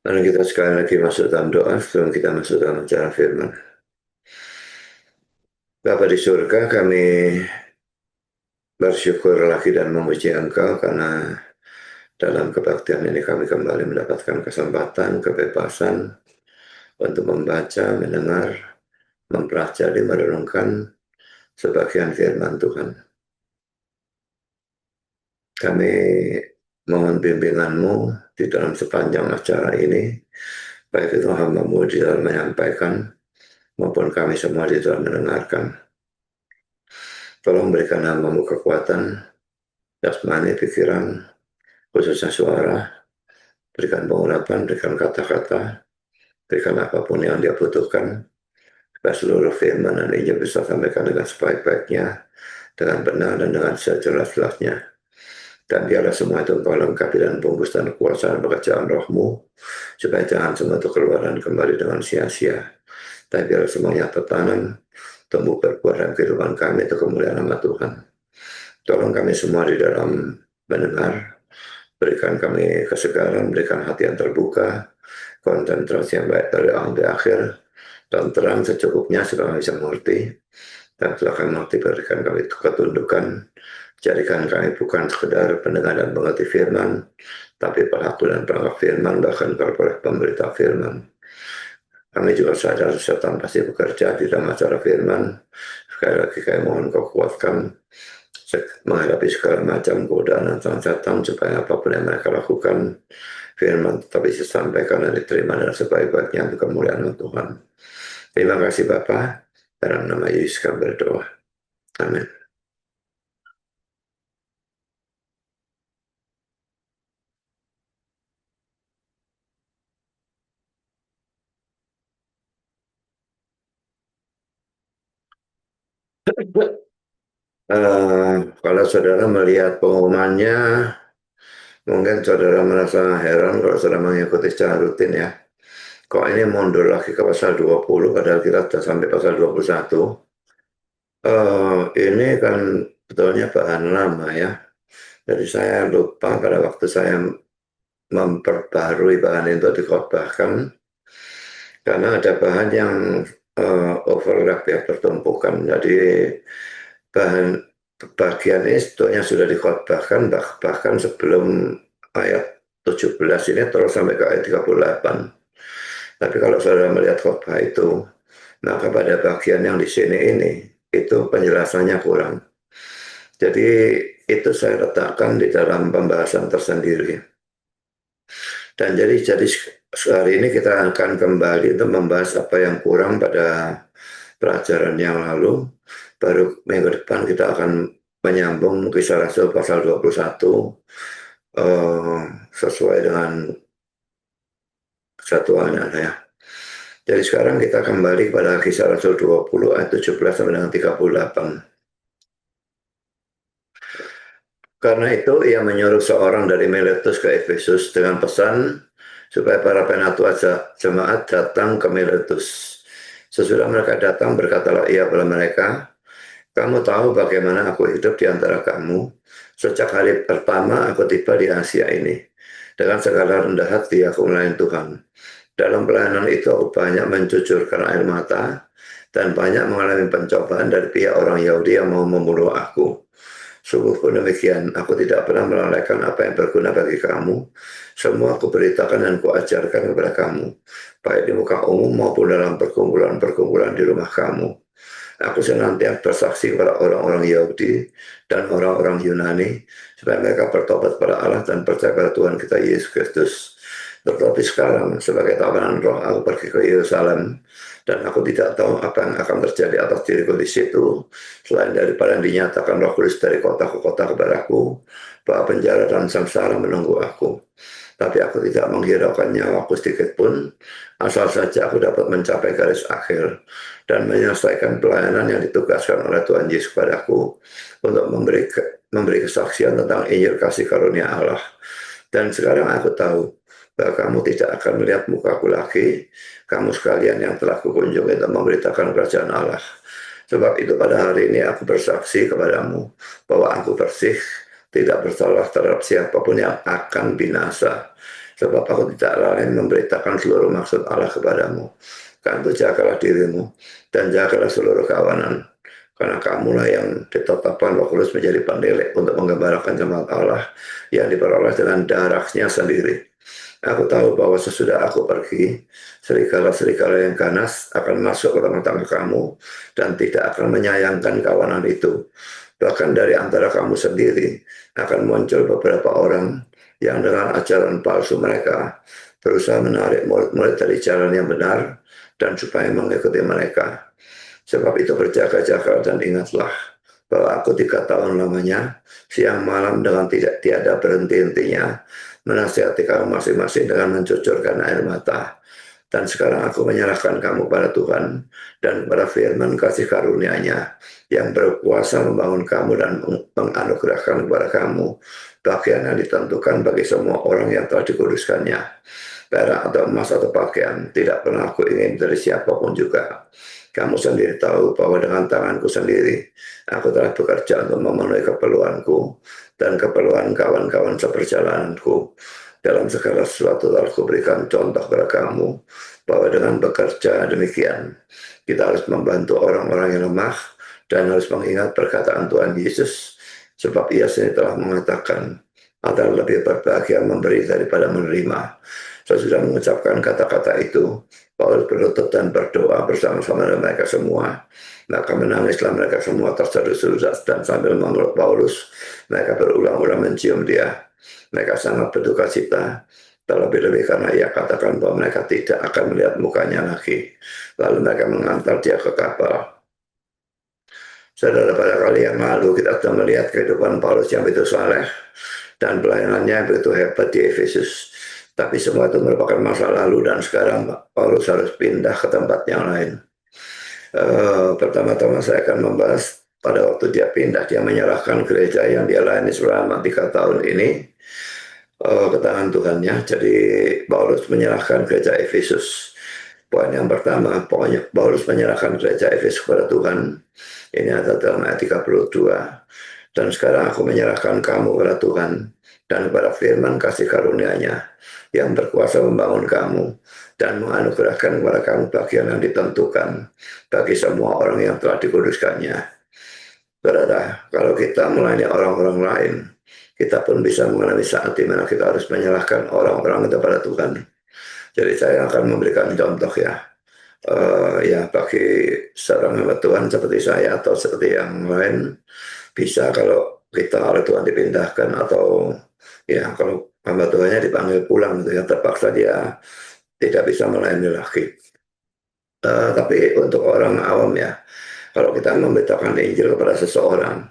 Mari kita sekali lagi masuk dalam doa sebelum kita masuk dalam acara firman. Bapa di surga, kami bersyukur lagi dan memuji Engkau karena dalam kebaktian ini kami kembali mendapatkan kesempatan, kebebasan untuk membaca, mendengar, mempelajari, merenungkan sebagian firman Tuhan. Kami mohon bimbingan-Mu di dalam sepanjang acara ini, baik itu hamba-Mu di dalam menyampaikan, maupun kami semua di dalam mendengarkan. Tolong berikan hamba-Mu kekuatan, jasmani, pikiran, khususnya suara, berikan pengurapan, berikan kata-kata, berikan apapun yang dia butuhkan, supaya seluruh firman dan Injil bisa sampaikan dengan sebaik-baiknya, dengan benar dan dengan sejelas-jelasnya. Dan biarlah semua itu Engkau lengkapi dan bungkus dan kuasa dan pekerjaan rohmu, supaya jangan semua itu keluar dan kembali dengan sia-sia. Tapi biarlah semuanya tertanam, tumbuh berbuah dalam kehidupan kami, itu kemuliaan nama Tuhan. Tolong kami semua di dalam mendengar, berikan kami kesegaran, berikan hati yang terbuka, konsentrasi yang baik dari awal sampai akhir, dan terang secukupnya supaya kami bisa mengerti. Dan setelah kami mengerti, berikan kami ketundukan, jadikan kami bukan sekedar pendengar dan pengerti firman, tapi pelaku dan perangkat firman, bahkan oleh pemberita firman. Kami juga sadar setan pasti bekerja di dalam acara firman. Sekali lagi kami mohon Kau kuatkan menghadapi segala macam godaan dan setan, supaya apapun yang mereka lakukan, firman tetap bisa sampaikan dan diterima dengan sebaik-baiknya untuk kemuliaan Tuhan. Terima kasih Bapa, dalam nama Yesus kami berdoa. Amin. Kalau saudara melihat pengumumannya, mungkin saudara merasa heran kalau saudara mengikuti secara rutin ya. Kok ini mundur lagi ke pasal 20, padahal kita sudah sampai pasal 21. Ini kan betulnya bahan lama ya. Jadi saya lupa pada waktu saya memperbarui bahan itu dikhotbahkan, karena ada bahan yang overlap ya, bertumpukan. Jadi bahan bagian ini sebetulnya sudah dikhotbahkan bahkan sebelum ayat 17 ini terus sampai ke ayat 38. Tapi kalau saudara melihat khotbah itu, maka pada bagian yang di sini ini itu penjelasannya kurang. Jadi itu saya letakkan di dalam pembahasan tersendiri. Dan jadi hari ini kita akan kembali untuk membahas apa yang kurang pada pelajaran yang lalu. Baru minggu depan kita akan menyambung Kisah Rasul pasal 21 sesuai dengan kesatuannya ya. Jadi sekarang kita kembali pada Kisah Rasul 20 ayat 17 sampai dengan 38. Karena itu ia menyuruh seorang dari Miletus ke Efesus dengan pesan supaya para penatua jemaat datang ke Miletus. Sesudah mereka datang, berkatalah ia kepada mereka, "Kamu tahu bagaimana aku hidup di antara kamu sejak hari pertama aku tiba di Asia ini. Dengan segala rendah hati aku melayani Tuhan. Dalam pelayanan itu aku banyak mencucurkan air mata dan banyak mengalami pencobaan dari pihak orang Yahudi yang mau membunuh aku. Sungguh pun demikian, aku tidak pernah melalaikan apa yang berguna bagi kamu. Semua aku beritakan dan kuajarkan kepada kamu, baik di muka umum maupun dalam perkumpulan-perkumpulan di rumah kamu. Aku senantiasa bersaksi kepada orang-orang Yahudi dan orang-orang Yunani, supaya mereka bertobat pada Allah dan percaya pada Tuhan kita Yesus Kristus. Tetapi sekarang, sebagai tawanan roh, aku pergi ke Yerusalem, dan aku tidak tahu apa yang akan terjadi atas diriku di situ, selain daripada yang dinyatakan Roh Kudus dari kota ke kota kepadaku, bahwa penjara dan samsara menunggu aku. Tapi aku tidak menghiraukan nyawaku sedikit pun, asal saja aku dapat mencapai garis akhir dan menyelesaikan pelayanan yang ditugaskan oleh Tuhan Yesus kepadaku untuk memberi kesaksian tentang Injil kasih karunia Allah. Dan sekarang aku tahu bahwa kamu tidak akan melihat mukaku lagi, kamu sekalian yang telah kukunjungi untuk memberitakan kerajaan Allah. Sebab itu pada hari ini aku bersaksi kepadamu bahwa aku bersih, tidak bersalah terhadap siapapun yang akan binasa. sebab aku tidak lalai memberitakan seluruh maksud Allah kepadamu. Karena itu jagalah dirimu dan jagalah seluruh kawanan, karena kamulah yang ditetapkan Roh Kudus menjadi pendidik untuk menggembalakan jemaat Allah yang diperoleh dengan darahnya sendiri. Aku tahu bahwa sesudah aku pergi, serigala-serigala yang ganas akan masuk ke tengah-tengah kamu dan tidak akan menyayangkan kawanan itu. Bahkan dari antara kamu sendiri akan muncul beberapa orang yang dengan ajaran palsu mereka berusaha menarik murid-murid dari jalan yang benar dan supaya mengikuti mereka. Sebab itu berjaga-jaga dan ingatlah bahwa aku 3 tahun lamanya siang malam dengan tidak tiada berhenti-hentinya menasihati kamu masing-masing dengan mencucurkan air mata. Dan sekarang aku menyerahkan kamu pada Tuhan dan pada firman kasih karunia-Nya yang berkuasa membangun kamu dan menganugerahkan kepada kamu bagian yang ditentukan bagi semua orang yang telah dikuduskannya. Perak atau emas atau pakaian tidak pernah aku ingin dari siapapun juga. Kamu sendiri tahu bahwa dengan tanganku sendiri aku telah bekerja untuk memenuhi keperluanku dan keperluan kawan-kawan seperjalananku. Dalam segala sesuatu telah kuberikan contoh kepada kamu bahwa dengan bekerja demikian kita harus membantu orang-orang yang lemah dan harus mengingat perkataan Tuhan Yesus, sebab Ia sendiri telah mengatakan adalah lebih berbahagia memberi daripada menerima. Sesudah mengucapkan kata-kata itu, Paulus berlutut dan berdoa bersama-sama dengan mereka semua. Maka menangislah mereka semua terseduh-seduh dan sambil memeluk Paulus, mereka berulang-ulang mencium dia. Mereka sangat berduka cita, terlebih-lebih karena ia katakan bahwa mereka tidak akan melihat mukanya lagi. Lalu mereka mengantar dia ke kapal. Saudara, pada kali yang lalu kita sudah melihat kehidupan Paulus yang begitu saleh dan pelayanannya yang begitu hebat di Efesus. Tapi semua itu merupakan masa lalu dan sekarang Paulus harus pindah ke tempat yang lain. Pertama-tama saya akan membahas pada waktu dia pindah, dia menyerahkan gereja yang dia layani selama 3 tahun ini ke tangan Tuhannya. Jadi Paulus menyerahkan gereja Efesus. Poin yang pertama, pokoknya Paulus menyerahkan gereja Efesus kepada Tuhan. Ini ada dalam ayat 32. Dan sekarang aku menyerahkan kamu kepada Tuhan dan kepada firman kasih karunia-Nya yang berkuasa membangun kamu dan menganugerahkan kepada kamu bagian yang ditentukan bagi semua orang yang telah dikuduskannya. Saudara, kalau kita melayani orang-orang lain, kita pun bisa mengalami saat di mana kita harus menyerahkan orang-orang itu pada Tuhan. Jadi saya akan memberikan contoh ya. Ya bagi seorang hamba Tuhan seperti saya atau seperti yang lain, bisa kalau kita oleh Tuhan dipindahkan atau ya kalau hamba Tuhannya dipanggil pulang gitu ya, terpaksa dia tidak bisa melayani lagi. Tapi untuk orang awam ya, kalau kita memberitakan Injil kepada seseorang,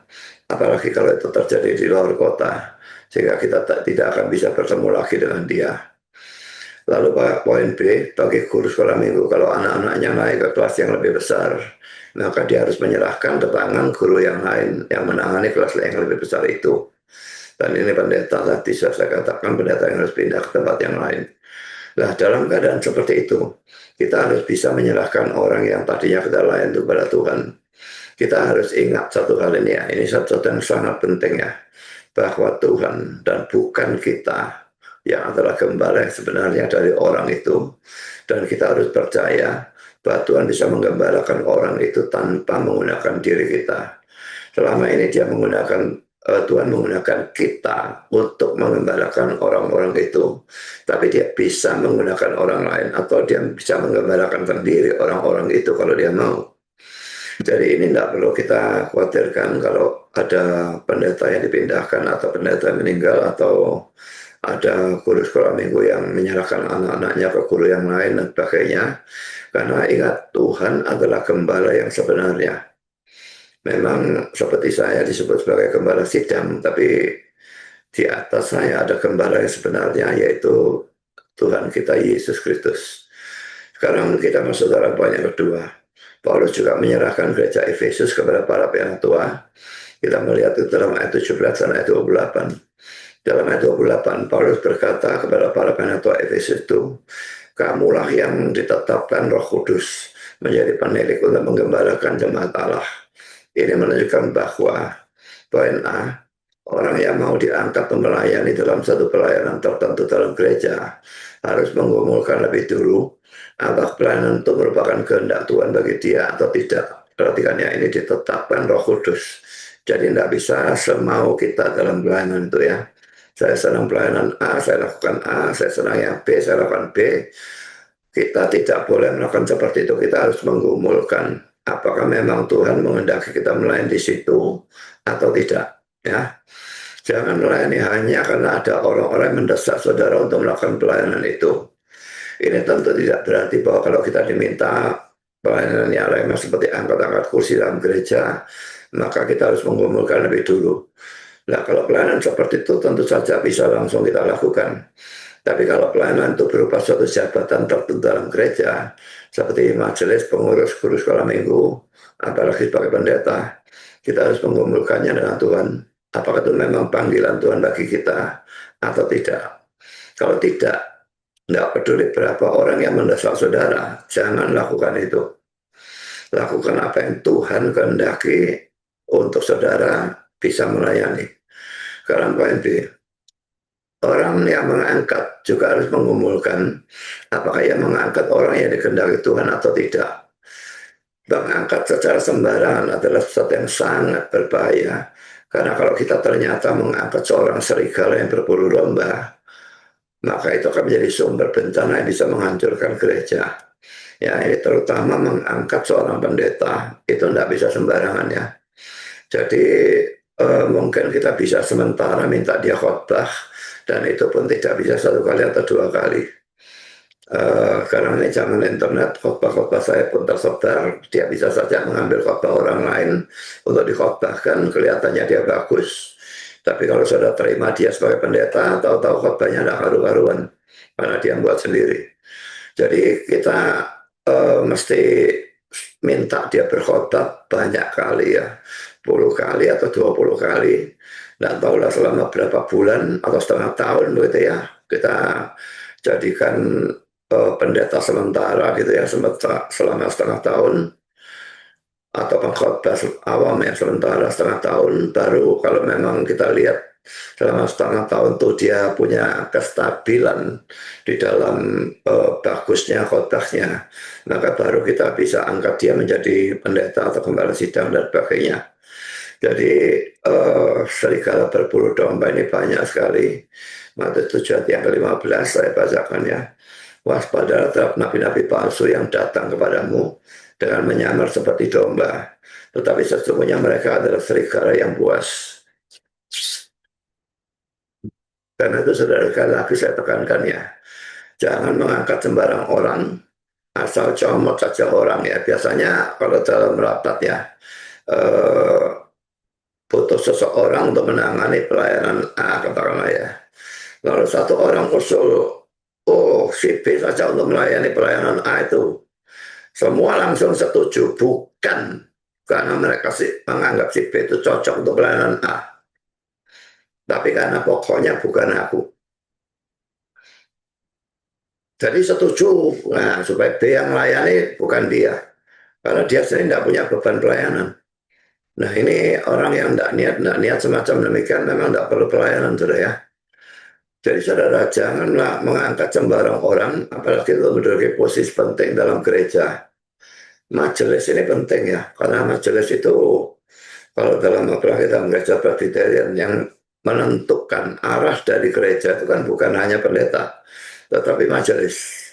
apalagi kalau itu terjadi di luar kota, sehingga kita tidak akan bisa bertemu lagi dengan dia. Lalu poin B, bagi guru sekolah minggu, kalau anak-anaknya naik ke kelas yang lebih besar, maka dia harus menyerahkan ke tangan guru yang lain yang menangani kelas yang lebih besar itu. Dan ini pendeta tadi saya katakan pendeta yang harus pindah ke tempat yang lain. Nah, dalam keadaan seperti itu, kita harus bisa menyerahkan orang yang tadinya kita layan kepada Tuhan. Kita harus ingat satu hal ini ya, ini satu yang sangat penting ya, bahwa Tuhan dan bukan kita yang adalah gembala yang sebenarnya dari orang itu. Dan kita harus percaya bahwa Tuhan bisa menggembalakan orang itu tanpa menggunakan diri kita. Selama ini dia menggunakan Tuhan menggunakan kita untuk mengembalakan orang-orang itu, tapi dia bisa menggunakan orang lain atau dia bisa menggembalakan sendiri orang-orang itu kalau dia mau. Jadi ini tidak perlu kita khawatirkan kalau ada pendeta yang dipindahkan atau pendeta yang meninggal atau ada guru sekolah minggu yang menyerahkan anak-anaknya ke guru yang lain dan sebagainya. Karena ingat, Tuhan adalah gembala yang sebenarnya. Memang seperti saya disebut sebagai gembala sidang, tapi di atas saya ada gembala yang sebenarnya, yaitu Tuhan kita Yesus Kristus. Sekarang kita masuk dalam poin yang kedua. Paulus juga menyerahkan gereja Efesus kepada para penatua. Kita melihat itu dalam ayat 17 dan ayat 28. Dalam ayat 28, Paulus berkata kepada para penatua Efesus itu, kamulah yang ditetapkan Roh Kudus menjadi penilik untuk menggembalakan jemaat Allah. Ini menunjukkan bahwa poin A, Orang yang mau diangkat melayani dalam satu pelayanan tertentu dalam gereja harus menggumulkan lebih dulu apakah pelayanan itu merupakan kehendak Tuhan bagi dia atau tidak. Perhatikan ya, ini ditetapkan Roh Kudus. Jadi tidak bisa semau kita dalam pelayanan itu ya. Saya senang pelayanan A, saya lakukan A, saya senang yang B, saya lakukan B. Kita tidak boleh melakukan seperti itu. Kita harus menggumulkan apakah memang Tuhan menghendaki kita melayani di situ atau tidak. Ya, jangan melayani hanya karena ada orang-orang yang mendesak saudara untuk melakukan pelayanan itu. Ini tentu tidak berarti bahwa kalau kita diminta pelayanan yang lain seperti angkat-angkat kursi dalam gereja, maka kita harus menggumulkan lebih dulu. Nah, kalau pelayanan seperti itu tentu saja bisa langsung kita lakukan. Tapi kalau pelayanan itu berupa suatu jabatan tertentu dalam gereja, seperti majelis pengurus guru sekolah minggu, apalagi sebagai pendeta, kita harus menggumulkannya dengan Tuhan. Apakah itu memang panggilan Tuhan bagi kita atau tidak? Kalau tidak peduli berapa orang yang mendesak saudara, jangan lakukan itu. Lakukan apa yang Tuhan kehendaki untuk saudara bisa melayani. Sekarang poin B. Orang yang mengangkat juga harus mengumpulkan apakah ia mengangkat orang yang dikehendaki Tuhan atau tidak. Mengangkat secara sembarangan adalah sesuatu yang sangat berbahaya. Karena kalau kita ternyata mengangkat seorang serigala yang berburu domba, maka itu akan menjadi sumber bencana yang bisa menghancurkan gereja. Ya, ini terutama mengangkat seorang pendeta, itu tidak bisa sembarangan ya. Jadi mungkin kita bisa sementara minta dia khotbah, dan itu pun tidak bisa satu kali atau dua kali. Karena ini zaman internet, khotbah-khotbah saya pun tersebar, dia bisa saja mengambil khotbah orang lain untuk dikhotbahkan, kelihatannya dia bagus, tapi kalau sudah terima dia sebagai pendeta, tahu-tahu khotbahnya tidak karu-karuan, karena dia buat sendiri. Jadi kita mesti minta dia berkhotbah banyak kali ya, 10 kali atau 20 kali, tidak tahulah selama berapa bulan atau setengah tahun begitu ya, kita jadikan pendeta sementara gitu ya, selama setengah tahun, atau pengkhotbah awam yang sementara setengah tahun, baru kalau memang kita lihat selama setengah tahun tuh dia punya kestabilan di dalam bagusnya khotbahnya, maka baru kita bisa angkat dia menjadi pendeta atau gembala sidang dan sebagainya. Jadi serigala berburu domba ini banyak sekali. Matius 7 ayat yang ke-15 saya bacakan ya. Waspada terhadap nabi-nabi palsu yang datang kepadamu dengan menyamar seperti domba, tetapi sesungguhnya mereka adalah serigala yang buas. Karena itu saudara, sekali lagi saya tekankan ya, jangan mengangkat sembarang orang, asal comot saja orang ya. Biasanya kalau dalam rapat ya, butuh seseorang untuk menangani pelayanan A, katakanlah ya. Lalu satu orang usul, oh si B saja untuk melayani pelayanan A itu. Semua langsung setuju, bukan karena mereka menganggap si B itu cocok untuk pelayanan A, tapi karena pokoknya bukan aku. Jadi setuju, nah supaya B yang melayani bukan dia, karena dia sendiri tidak punya beban pelayanan. Nah ini orang yang tidak niat semacam demikian memang tidak perlu pelayanan sudah ya. Jadi saudara janganlah mengangkat sembarang orang, apalagi itu menduduki posisi penting dalam gereja. Majelis ini penting ya, karena majelis itu kalau dalam apalagi dalam gereja Presbyterian yang menentukan arah dari gereja itu kan bukan hanya pendeta, tetapi majelis.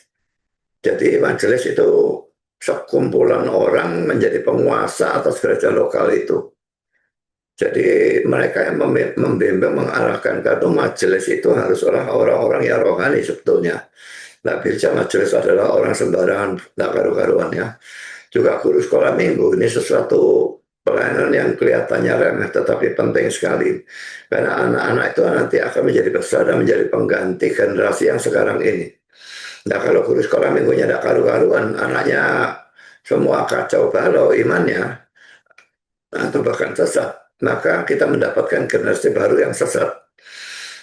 Jadi majelis itu sekumpulan orang menjadi penguasa atas gereja lokal itu. Jadi mereka yang membimbing, mengarahkan, karena majelis itu harus orang-orang yang rohani sebetulnya. Nah, bisa majelis adalah orang sembarangan, tidak karu-karuan ya. Juga guru sekolah minggu, ini sesuatu pelayanan yang kelihatannya remeh, tetapi penting sekali. Karena anak-anak itu nanti akan menjadi besar dan menjadi pengganti generasi yang sekarang ini. Nah, kalau guru sekolah minggunya tidak karu-karuan, anaknya semua kacau balau imannya, atau bahkan sesat, maka kita mendapatkan generasi baru yang sesat.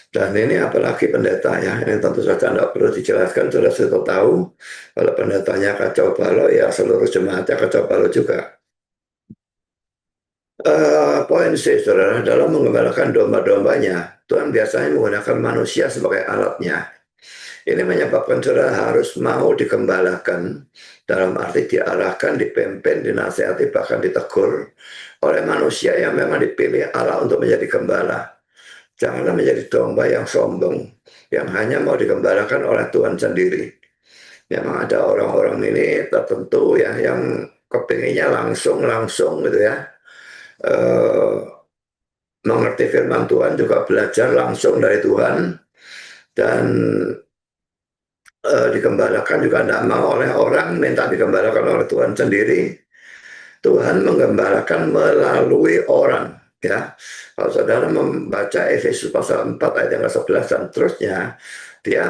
Dan ini apalagi pendeta ya, ini tentu saja tidak perlu dijelaskan, sudah tahu kalau pendetanya kacau balau ya seluruh jemaatnya kacau balau juga. Poin C, saudara, dalam mengembalakan domba-dombanya, Tuhan biasanya menggunakan manusia sebagai alatnya. Ini menyebabkan saudara harus mau digembalakan, dalam arti diarahkan, dipimpin, dinasihati, bahkan ditegur oleh manusia yang memang dipilih Allah untuk menjadi gembala. Janganlah menjadi domba yang sombong, yang hanya mau digembalakan oleh Tuhan sendiri. Memang ada orang-orang ini tertentu ya, yang kepinginnya langsung gitu ya. Eh, Mengerti firman Tuhan, juga belajar langsung dari Tuhan, dan digembalakan juga tidak mau oleh orang, minta digembalakan oleh Tuhan sendiri. Tuhan menggembalakan melalui orang, ya. Kalau saudara membaca Efesus pasal 4 ayat yang ke-11 dan terusnya, dia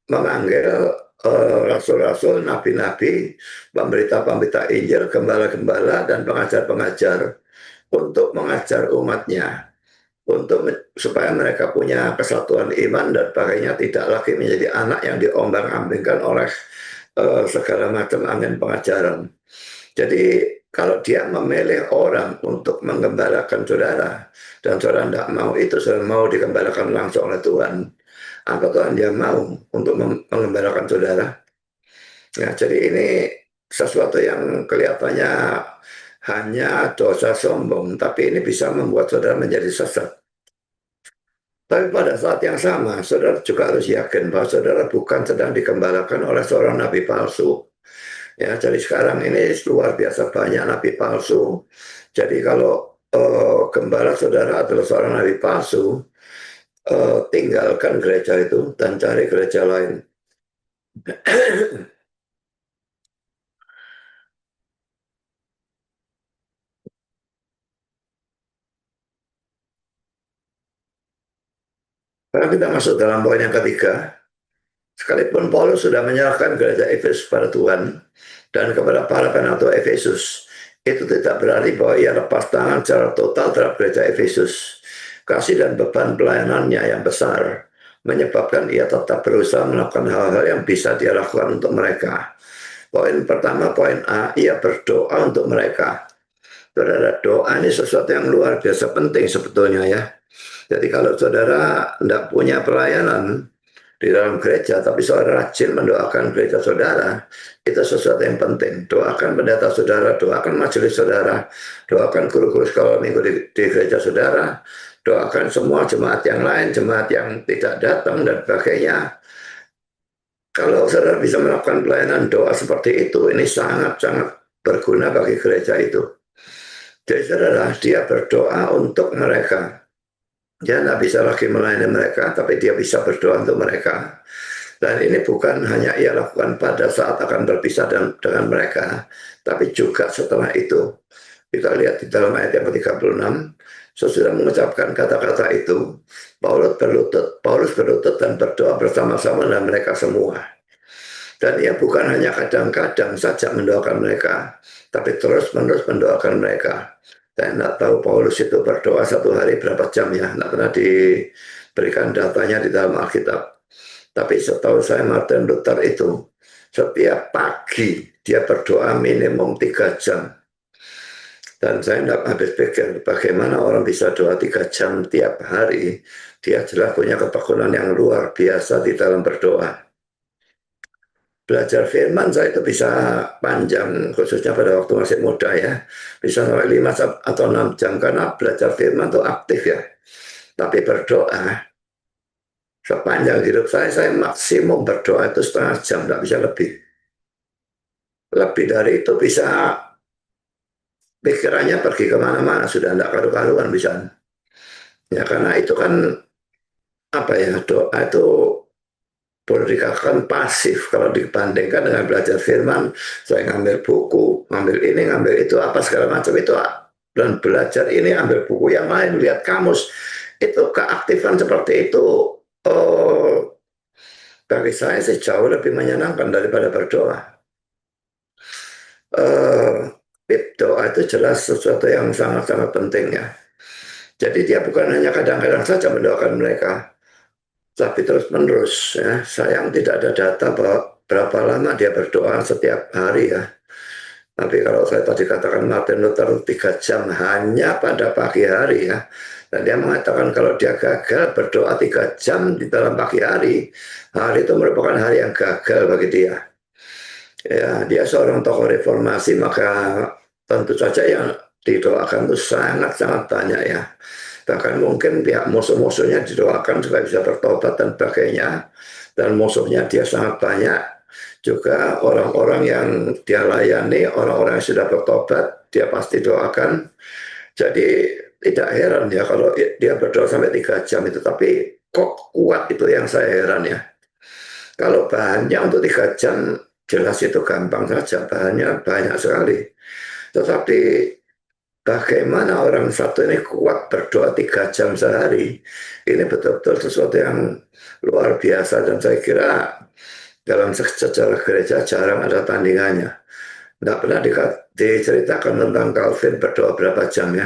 memanggil rasul-rasul, nabi-nabi, pemberita-pemberita Injil, gembala-gembala, dan pengajar-pengajar untuk mengajar umatnya, untuk supaya mereka punya kesatuan iman dan pakainya tidak lagi menjadi anak yang diombang-ambingkan oleh segala macam angin pengajaran. Jadi kalau dia memilih orang untuk menggembalakan saudara, dan saudara tidak mau itu, saudara mau digembalakan langsung oleh Tuhan, apa Tuhan dia mau untuk menggembalakan saudara? Ya, jadi ini sesuatu yang kelihatannya hanya dosa sombong, tapi ini bisa membuat saudara menjadi sesat. Tapi pada saat yang sama, saudara juga harus yakin bahwa saudara bukan sedang digembalakan oleh seorang nabi palsu. Ya, jadi sekarang ini luar biasa banyak nabi palsu. Jadi kalau gembala saudara adalah seorang nabi palsu, tinggalkan gereja itu dan cari gereja lain. Sekarang kita masuk dalam poin yang ketiga. Sekalipun Paulus sudah menyerahkan gereja Efesus pada Tuhan dan kepada para penatua Efesus, itu tidak berarti bahwa ia lepas tangan secara total terhadap gereja Efesus. Kasih dan beban pelayanannya yang besar menyebabkan ia tetap berusaha melakukan hal-hal yang bisa dia lakukan untuk mereka. Poin pertama, poin A, ia berdoa untuk mereka. Saudara, doa ini sesuatu yang luar biasa penting sebetulnya ya. Jadi kalau saudara tidak punya pelayanan di dalam gereja, tapi saudara rajin mendoakan gereja saudara, itu sesuatu yang penting. Doakan pendeta saudara, doakan majelis saudara, doakan guru-guru sekolah minggu di gereja saudara, doakan semua jemaat yang lain, jemaat yang tidak datang dan sebagainya. Kalau saudara bisa melakukan pelayanan doa seperti itu, ini sangat-sangat berguna bagi gereja itu. Jadi saudara, dia berdoa untuk mereka. Dia tidak bisa lagi melayani mereka, tapi dia bisa berdoa untuk mereka. Dan ini bukan hanya ia lakukan pada saat akan berpisah dengan mereka, tapi juga setelah itu. Kita lihat di dalam ayat yang ke-36, sesudah mengucapkan kata-kata itu, Paulus berlutut dan berdoa bersama-sama dengan mereka semua. Dan ia bukan hanya kadang-kadang saja mendoakan mereka, tapi terus-menerus mendoakan mereka. Saya tidak tahu Paulus itu berdoa satu hari berapa jam ya, tidak pernah diberikan datanya di dalam Alkitab. Tapi setahu saya Martin Luther itu setiap pagi dia berdoa minimum 3 jam. Dan saya tidak habis pikir bagaimana orang bisa doa 3 jam tiap hari. Dia jelas punya ketekunan yang luar biasa di dalam berdoa. Belajar firman saya itu bisa panjang, khususnya pada waktu masih muda ya. Bisa sampai 5 atau 6 jam, karena belajar firman itu aktif ya. Tapi berdoa, sepanjang hidup saya maksimum berdoa itu setengah jam, tidak bisa lebih. Lebih dari itu bisa pikirannya pergi kemana-mana, sudah tidak karu-karuan bisa. Ya karena itu kan apa ya, doa itu boleh dikatakan pasif kalau dibandingkan dengan belajar firman. Saya ngambil buku, ngambil ini, ngambil itu, apa segala macam itu, dan belajar ini, ambil buku yang lain, lihat kamus, itu keaktifan seperti itu, oh, bagi saya sih jauh lebih menyenangkan daripada berdoa. Doa itu jelas sesuatu yang sangat-sangat penting ya. Jadi dia bukan hanya kadang-kadang saja mendoakan mereka, tapi terus-menerus ya. Sayang tidak ada data bahwa berapa lama dia berdoa setiap hari ya. Tapi kalau saya tadi katakan Martin Luther 3 jam hanya pada pagi hari ya. Dan dia mengatakan kalau dia gagal berdoa 3 jam di dalam pagi hari, hari itu merupakan hari yang gagal bagi dia. Ya, dia seorang tokoh reformasi, maka tentu saja yang didoakan itu sangat-sangat banyak ya. Bahkan mungkin pihak musuh-musuhnya didoakan supaya bisa bertobat dan sebagainya. Dan musuhnya dia sangat banyak. Juga orang-orang yang dia layani, orang-orang yang sudah bertobat, dia pasti doakan. Jadi tidak heran ya kalau dia berdoa sampai 3 jam itu. Tapi kok kuat, itu yang saya heran ya. Kalau bahannya untuk 3 jam, jelas itu gampang saja, bahannya banyak sekali. Tetapi bagaimana orang satu ini kuat berdoa 3 jam sehari, ini betul-betul sesuatu yang luar biasa. Dan saya kira dalam sejarah gereja jarang ada tandingannya. Tidak pernah diceritakan tentang Calvin berdoa berapa jam ya.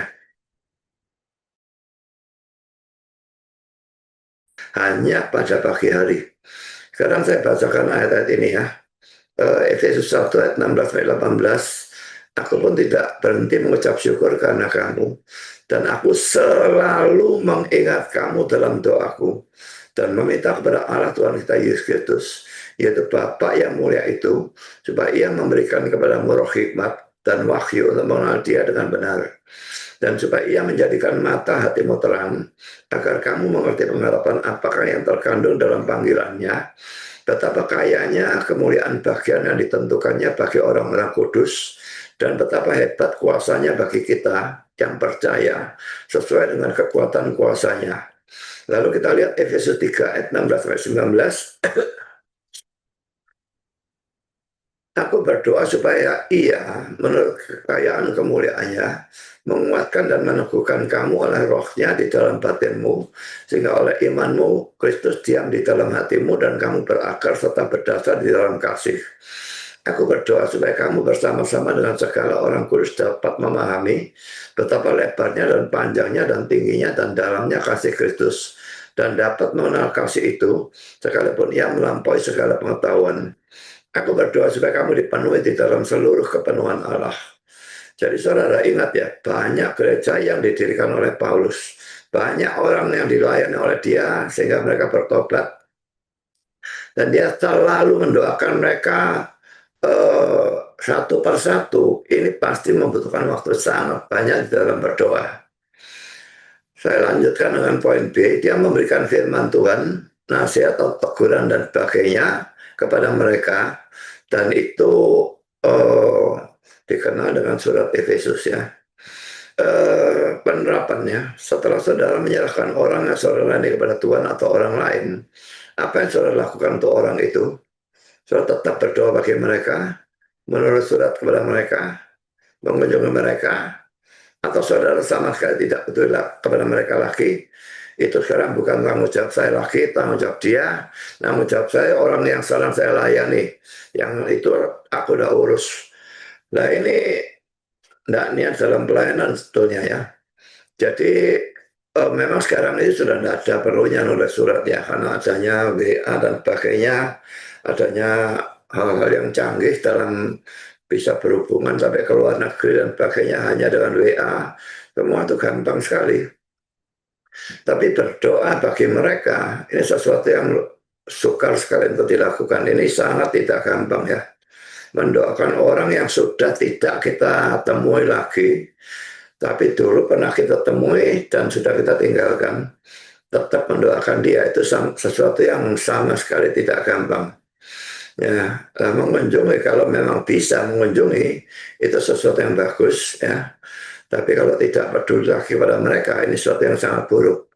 Hanya pada pagi hari. Sekarang saya bacakan ayat-ayat ini ya. Efesus 1 ayat 16-18. Aku pun tidak berhenti mengucap syukur karena kamu, dan aku selalu mengingat kamu dalam doaku dan meminta kepada Allah Tuhan kita Yesus Kristus, yaitu Bapa yang mulia itu, supaya ia memberikan kepadamu roh hikmat dan wahyu untuk mengenal dia dengan benar, dan supaya ia menjadikan mata hatimu terang, agar kamu mengerti pengharapan apakah yang terkandung dalam panggilannya, betapa kayanya kemuliaan bagian yang ditentukannya bagi orang-orang kudus, dan betapa hebat kuasanya bagi kita yang percaya sesuai dengan kekuatan kuasanya. Lalu kita lihat Efesus 3 ayat 16-19. Aku berdoa supaya ia menurut kekayaan kemuliaannya menguatkan dan meneguhkan kamu oleh rohnya di dalam batinmu, sehingga oleh imanmu Kristus diam di dalam hatimu dan kamu berakar serta berdasar di dalam kasih. Aku berdoa supaya kamu bersama-sama dengan segala orang kudus dapat memahami betapa lebarnya dan panjangnya dan tingginya dan dalamnya kasih Kristus, dan dapat mengenal kasih itu sekalipun ia melampaui segala pengetahuan. Aku berdoa supaya kamu dipenuhi di dalam seluruh kepenuhan Allah. Jadi saudara ingat ya, banyak gereja yang didirikan oleh Paulus. Banyak orang yang dilayani oleh dia sehingga mereka bertobat. Dan dia selalu mendoakan mereka satu persatu. Ini pasti membutuhkan waktu sangat banyak di dalam berdoa. Saya lanjutkan dengan poin B. Dia memberikan firman Tuhan, nasihat atau teguran dan sebagainya kepada mereka. Dan itu dikenal dengan surat Efesus ya. Penerapannya, setelah saudara menyerahkan orang yang saudara ini kepada Tuhan atau orang lain, apa yang saudara lakukan untuk orang itu? Saudara tetap berdoa bagi mereka, menulis surat kepada mereka, mengunjungi mereka, atau saudara sama sekali tidak peduli kepada mereka lagi. Itu sekarang bukan tanggung jawab saya lagi, tanggung jawab dia. Tanggung jawab saya orang yang sedang saya layani, yang itu aku udah urus. Nah ini tidak niat dalam pelayanan sebetulnya ya. Jadi memang sekarang ini sudah tidak ada perlunya nulis surat ya, karena adanya WA dan sebagainya, adanya hal-hal yang canggih dalam bisa berhubungan sampai ke luar negeri dan sebagainya hanya dengan WA. Semua itu gampang sekali. Tapi berdoa bagi mereka, ini sesuatu yang sukar sekali untuk dilakukan. Ini sangat tidak gampang ya. Mendoakan orang yang sudah tidak kita temui lagi, tapi dulu pernah kita temui dan sudah kita tinggalkan. Tetap mendoakan dia itu sesuatu yang sama sekali tidak gampang. Ya, mengunjungi kalau memang bisa mengunjungi itu sesuatu yang bagus ya. Tapi kalau tidak peduli lagi pada mereka, ini sesuatu yang sangat buruk.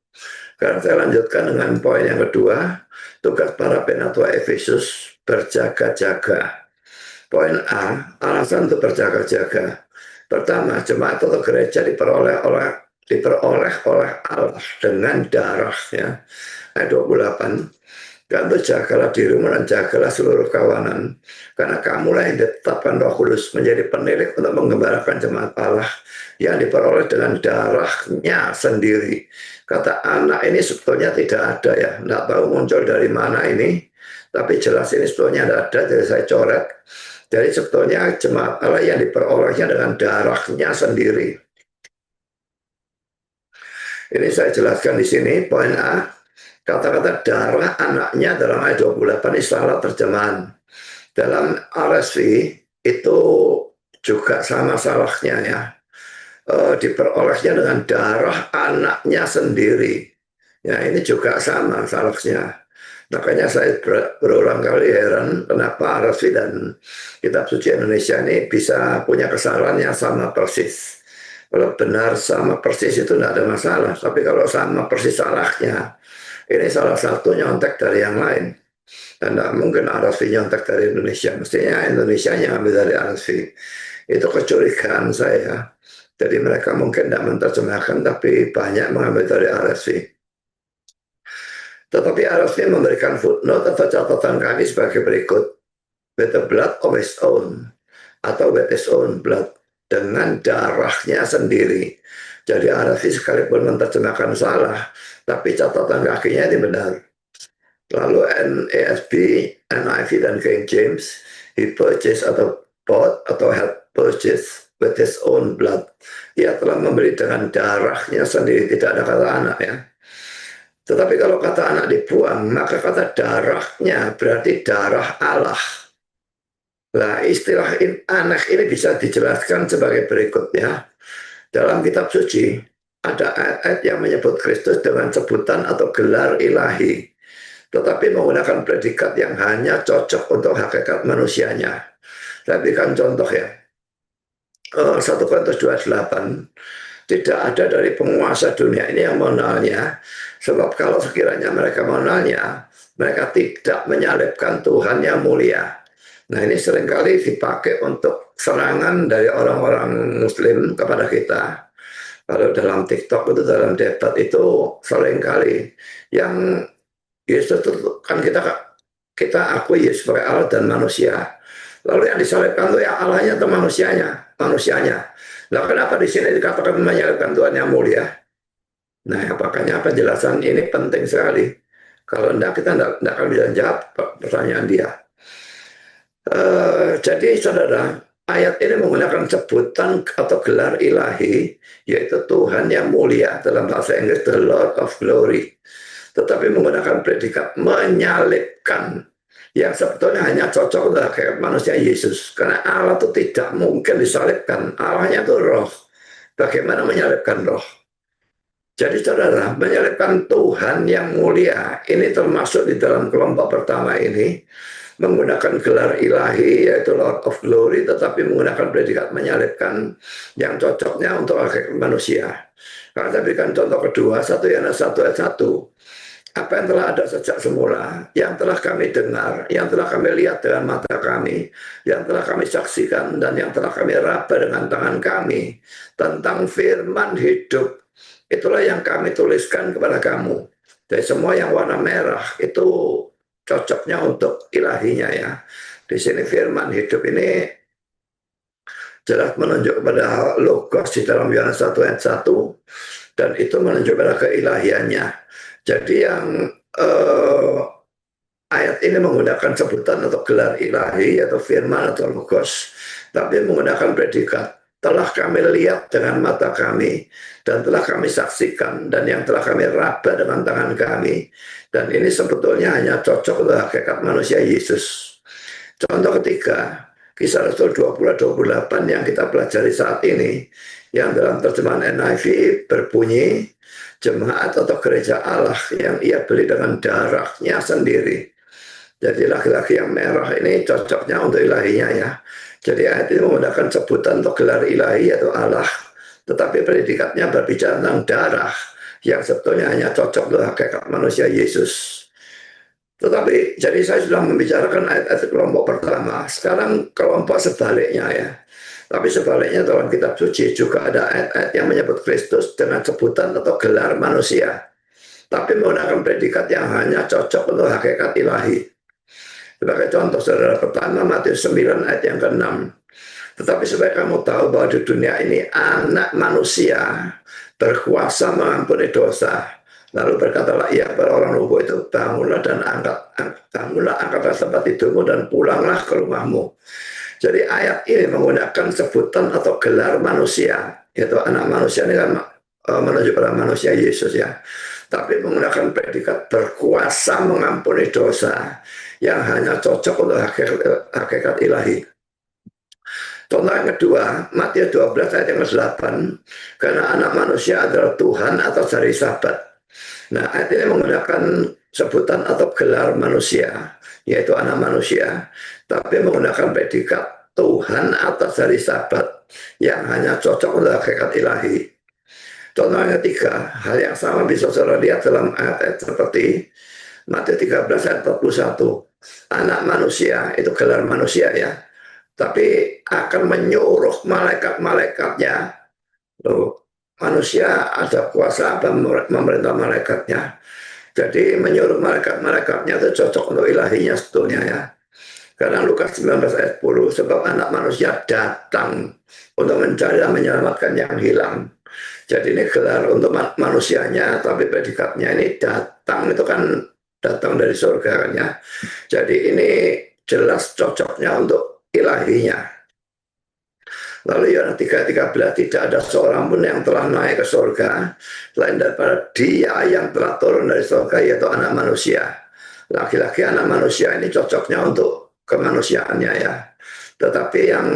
Sekarang saya lanjutkan dengan poin yang kedua, tugas para penatua Efesus berjaga-jaga. Poin A, alasan untuk berjaga-jaga. Pertama, jemaat atau gereja diperoleh oleh Allah dengan darah ya. Ayat 28. Dan jagalah dirimu dan jagalah seluruh kawanan, karena kamulah yang ditetapkan Roh Kudus menjadi penilik untuk menggembalakan jemaat Allah yang diperoleh dengan darahnya sendiri. Kata anak ini sebetulnya tidak ada ya, tidak tahu muncul dari mana ini, Tapi jelas ini sebetulnya tidak ada, jadi saya coret. Jadi sebetulnya jemaat Allah yang diperolehnya dengan darahnya sendiri. Ini saya jelaskan di sini, poin A. Kata-kata darah anaknya dalam ayat 28 ini salah terjemahan. Dalam RSV itu juga sama salahnya ya. Diperolehnya dengan darah anaknya sendiri. Ya ini juga sama salahnya. Makanya saya berulang kali heran kenapa RSV dan Kitab Suci Indonesia ini bisa punya kesalahan yang sama persis. Kalau benar sama persis itu tidak ada masalah. Tapi kalau sama persis salahnya, ini salah satu nyontek dari yang lain. Dan tidak mungkin RSV nyontek dari Indonesia. Mestinya Indonesia yang ambil dari RSV. Itu kecurigaan saya. Jadi mereka mungkin tidak menerjemahkan, tapi banyak mengambil dari RSV. Tetapi RSV memberikan footnote atau catatan kami sebagai berikut. With the blood of his own, atau with his own blood, dengan darahnya sendiri. Jadi RSV sekalipun menerjemahkan salah, tapi catatan kakinya ini benar. Lalu NASB, NIV, dan King James, he purchased atau bought atau had purchased with his own blood. Ia telah membeli dengan darahnya sendiri, tidak ada kata anak ya. Tetapi kalau kata anak dibuang, maka kata darahnya berarti darah Allah. Nah, istilah anak ini bisa dijelaskan sebagai berikut ya. Dalam kitab suci, ada ayat-ayat yang menyebut Kristus dengan sebutan atau gelar ilahi, tetapi menggunakan predikat yang hanya cocok untuk hakikat manusianya. Saya berikan contoh ya. 1 Korintus 28, tidak ada dari penguasa dunia ini yang mengenalnya, sebab kalau sekiranya mereka mengenalnya, mereka tidak menyalibkan Tuhan yang mulia. Nah ini seringkali dipakai untuk serangan dari orang-orang muslim kepada kita. Kalau dalam TikTok itu, dalam debat itu seringkali yang Yesus itu kan kita akui Yesus sebagai Allah dan manusia. Lalu yang disalibkan itu ya Allahnya atau manusianya. Nah kenapa di sini dikatakan menyalibkan Tuhan yang mulia? Nah makanya penjelasan ini penting sekali. Kalau enggak kita enggak akan bisa jawab pertanyaan dia. Jadi saudara, ayat ini menggunakan sebutan atau gelar ilahi, yaitu Tuhan yang mulia, dalam bahasa Inggris the Lord of Glory. Tetapi menggunakan predikat menyalibkan, yang sebetulnya hanya cocok untuk kayak manusia Yesus. Karena Allah itu tidak mungkin disalibkan. Allahnya itu roh. Bagaimana menyalibkan roh? Jadi saudara, menyalibkan Tuhan yang mulia, ini termasuk di dalam kelompok pertama ini, menggunakan gelar ilahi yaitu Lord of Glory, tetapi menggunakan predikat menyalibkan yang cocoknya untuk hakikat manusia. Kalau saya berikan contoh kedua, 1 Yohanes 1 ayat 1. Apa yang telah ada sejak semula, yang telah kami dengar, yang telah kami lihat dengan mata kami, yang telah kami saksikan, dan yang telah kami raba dengan tangan kami, tentang firman hidup, itulah yang kami tuliskan kepada kamu. Dari semua yang warna merah, itu cocoknya untuk ilahinya ya. Di sini firman hidup ini jelas menunjuk pada logos di dalam Yohanes 1 ayat 1, dan itu menunjuk pada keilahiannya. Jadi yang ayat ini menggunakan sebutan atau gelar ilahi atau firman atau logos, tapi menggunakan predikat. Telah kami lihat dengan mata kami, dan telah kami saksikan, dan yang telah kami raba dengan tangan kami. Dan ini sebetulnya hanya cocok untuk hakikat manusia Yesus. Contoh ketiga, Kisah Rasul 20-28 yang kita pelajari saat ini, yang dalam terjemahan NIV berbunyi, jemaat atau gereja Allah yang ia beli dengan darahnya sendiri. Jadi laki-laki yang merah ini cocoknya untuk ilahinya ya. Jadi ayat ini menggunakan sebutan untuk gelar ilahi yaitu Allah, tetapi predikatnya berbicara tentang darah yang sebetulnya hanya cocok untuk hakikat manusia Yesus. Tetapi jadi saya sudah membicarakan ayat-ayat kelompok pertama. Sekarang kelompok sebaliknya ya. Tapi sebaliknya dalam kitab suci juga ada ayat-ayat yang menyebut Kristus dengan sebutan atau gelar manusia, tapi menggunakan predikat yang hanya cocok untuk hakikat ilahi. Sebagai contoh saudara, pertama Matius 9 ayat yang ke-6. Tetapi supaya kamu tahu bahwa di dunia ini anak manusia berkuasa mengampuni dosa. Lalu berkatalah ia kepada orang lumpuh itu, bangunlah dan angkatlah tempat tidurmu dan pulanglah ke rumahmu. Jadi ayat ini menggunakan sebutan atau gelar manusia, yaitu anak manusia ini kan menuju pada manusia Yesus ya. Tapi menggunakan predikat berkuasa mengampuni dosa yang hanya cocok untuk hakikat ilahi. Contoh yang kedua, Matius 12 ayat yang ke-8, karena anak manusia adalah Tuhan atas hari Sabat. Nah, ayat ini menggunakan sebutan atau gelar manusia, yaitu anak manusia, tapi menggunakan predikat Tuhan atas hari Sabat yang hanya cocok untuk hakikat ilahi. Contoh yang ketiga, hal yang sama bisa saudara lihat dalam ayat-ayat seperti Matius 13 ayat 41. Anak manusia, itu gelar manusia ya, tapi akan menyuruh malaikat-malaikatnya. Loh, manusia ada kuasa apa memerintah malaikatnya. Jadi menyuruh malaikat-malaikatnya itu cocok untuk ilahinya sebetulnya ya. Karena Lukas 19 ayat 10, sebab anak manusia datang untuk mencari dan menyelamatkan yang hilang. Jadi ini gelar untuk manusianya, tapi predikatnya ini datang, itu kan datang dari surga kan ya. Jadi ini jelas cocoknya untuk ilahinya. Lalu Yohanes 3:13, tidak ada seorang pun yang telah naik ke surga selain daripada dia yang telah turun dari surga, yaitu anak manusia. Laki-laki anak manusia ini cocoknya untuk kemanusiaannya ya. Tetapi yang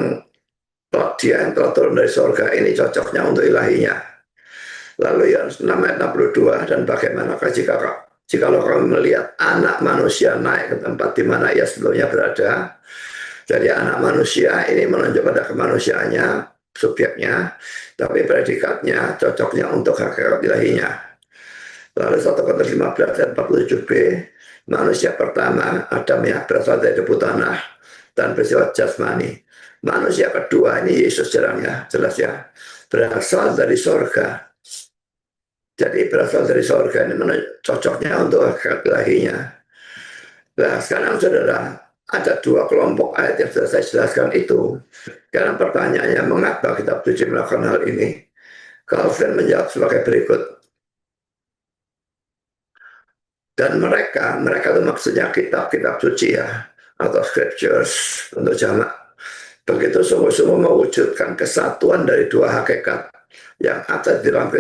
dia yang telah turun dari surga ini cocoknya untuk ilahinya. Lalu Yohanes 6 ayat 62, dan bagaimanakah jikalau kamu melihat anak manusia naik ke tempat di mana ia sebelumnya berada. Jadi anak manusia ini menunjuk pada kemanusiaannya, subjeknya, tapi predikatnya cocoknya untuk hakikat ilahinya. Lalu 1 Korintus 15 ayat 47b, manusia pertama Adam ya berasal dari debu tanah dan bersifat jasmani. Manusia kedua ini Yesus jelas ya, berasal dari sorga. Jadi berasal dari sorga ini cocoknya untuk hakikat ilahinya. Nah sekarang saudara, ada dua kelompok ayat yang sudah saya jelaskan itu. Karena pertanyaannya, mengapa kitab suci melakukan hal ini? Calvin menjawab sebagai berikut. Dan mereka itu maksudnya kitab-kitab suci ya, atau scriptures untuk jamak. Begitu sungguh-sungguh mewujudkan kesatuan dari dua hakikat yang ada di dalam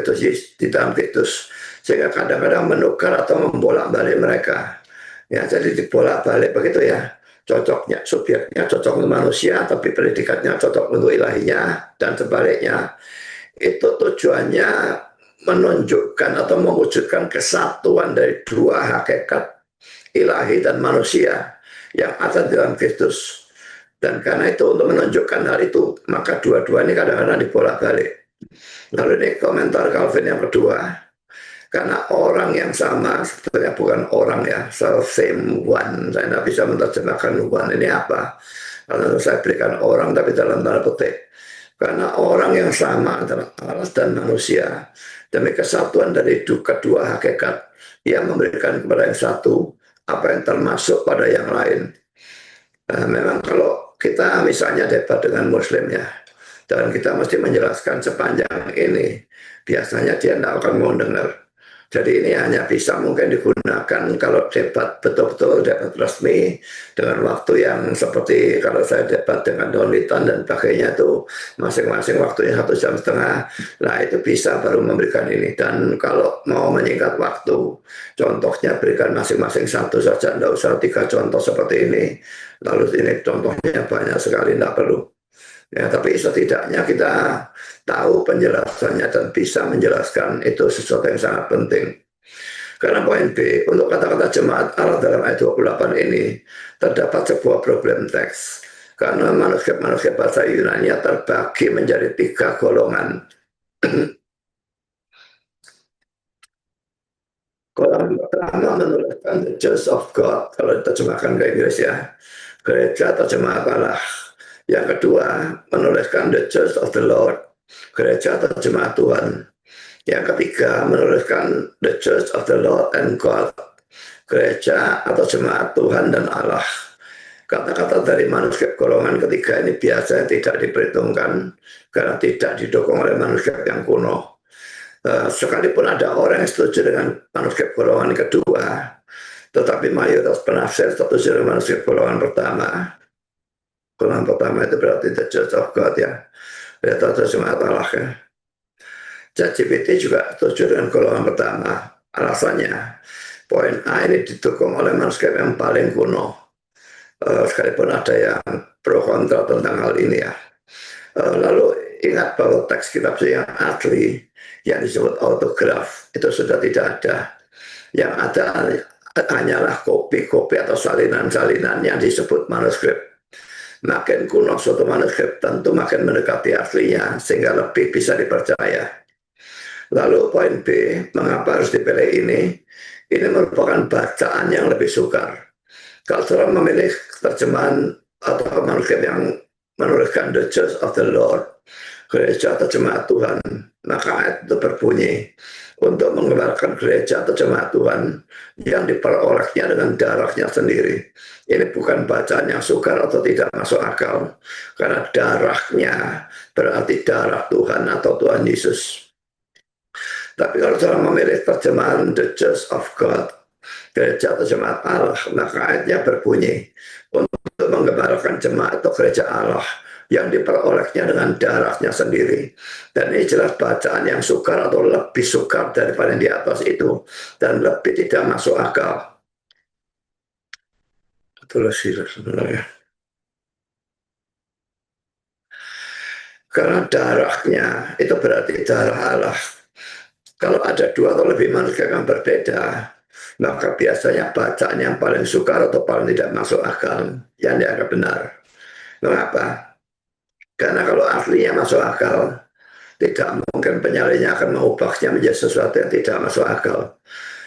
Kristus, sehingga kadang-kadang menukar atau membolak-balik mereka. Ya, jadi dibolak-balik begitu ya. Cocoknya, subjeknya cocok untuk manusia, tapi predikatnya cocok untuk ilahinya, dan sebaliknya. Itu tujuannya menunjukkan atau mewujudkan kesatuan dari dua hakikat ilahi dan manusia yang ada dalam Kristus. Dan karena itu untuk menunjukkan hal itu, maka dua-dua ini kadang-kadang dibolak-balik. Lalu ini komentar Calvin yang kedua. Karena orang yang sama, sebetulnya bukan orang ya, same one. Saya tidak bisa menerjemahkan one ini apa. Karena saya berikan orang tapi dalam tanda petik. Karena orang yang sama antara Allah dan manusia, demi kesatuan dari kedua hakikat, yang memberikan kepada yang satu apa yang termasuk pada yang lain. Memang kalau kita misalnya debat dengan Muslim ya, dan kita mesti menjelaskan sepanjang ini, biasanya dia tidak akan mau dengar. Jadi ini hanya bisa mungkin digunakan kalau debat betul-betul debat resmi dengan waktu yang seperti kalau saya debat dengan Don Litan dan sebagainya itu masing-masing waktunya 1,5 jam. Nah itu bisa baru memberikan ini. Dan kalau mau menyingkat waktu, contohnya berikan masing-masing satu saja, tidak usah 3 contoh seperti ini. Lalu ini contohnya banyak sekali, tidak perlu. Ya, tapi setidaknya kita tahu penjelasannya dan bisa menjelaskan itu sesuatu yang sangat penting. Karena poin B, untuk kata-kata jemaat Allah dalam ayat 28 ini, terdapat sebuah problem teks. Karena manuskrip bahasa Yunani terbagi menjadi 3 golongan. Golongan pertama menuliskan the Church of God, kalau diterjemahkan ke Inggris ya, gereja atau jemaat Allah. Yang kedua, menuliskan the Church of the Lord, gereja atau jemaat Tuhan. Yang ketiga, menuliskan the Church of the Lord and God, gereja atau jemaat Tuhan dan Allah. Kata-kata dari manuskrip golongan ketiga ini biasanya tidak diperhitungkan karena tidak didukung oleh manuskrip yang kuno. Sekalipun ada orang yang setuju dengan manuskrip golongan kedua, tetapi mayoritas penafsir setuju dengan manuskrip golongan pertama. Golongan pertama itu berarti the Church of God ya, yaitu jemaat Allah ya. ChatGPT juga setuju dengan golongan pertama. Alasannya, poin A ini didukung oleh manuskrip yang paling kuno. Sekalipun ada yang pro kontra tentang hal ini ya. Lalu ingat bahwa teks kitab yang asli yang disebut autograf itu sudah tidak ada. Yang ada hanyalah kopi-kopi atau salinan-salinan yang disebut manuskrip. Makin kuno suatu manuskrip tentu makin mendekati aslinya sehingga lebih bisa dipercaya. Lalu poin B, mengapa harus dipilih ini? Ini merupakan bacaan yang lebih sukar. Kalau seorang memilih terjemahan atau manuskrip yang menuliskan The Church of the Lord, gereja atau jemaat Tuhan, maka ayat itu berbunyi untuk mengembalikan gereja atau jemaat Tuhan yang diperolehnya dengan darahnya sendiri. Ini bukan bacaan yang sukar atau tidak masuk akal, karena darahnya berarti darah Tuhan atau Tuhan Yesus. Tapi kalau seorang memilih terjemahan The Church of God, gereja atau jemaat Allah, maka ayatnya berbunyi untuk mengembalikan jemaat atau gereja Allah yang diperolehnya dengan darahnya sendiri. Dan ini jelas bacaan yang sukar atau lebih sukar daripada yang di atas itu, dan lebih tidak masuk akal. Betul sih sebenarnya. Karena darahnya itu berarti darah Allah. Kalau ada dua atau lebih manuskrip yang berbeda, maka biasanya bacaan yang paling sukar atau paling tidak masuk akal yang dianggap benar. Mengapa? Karena kalau aslinya masuk akal, tidak mungkin penyalinya akan mengubahnya menjadi sesuatu yang tidak masuk akal.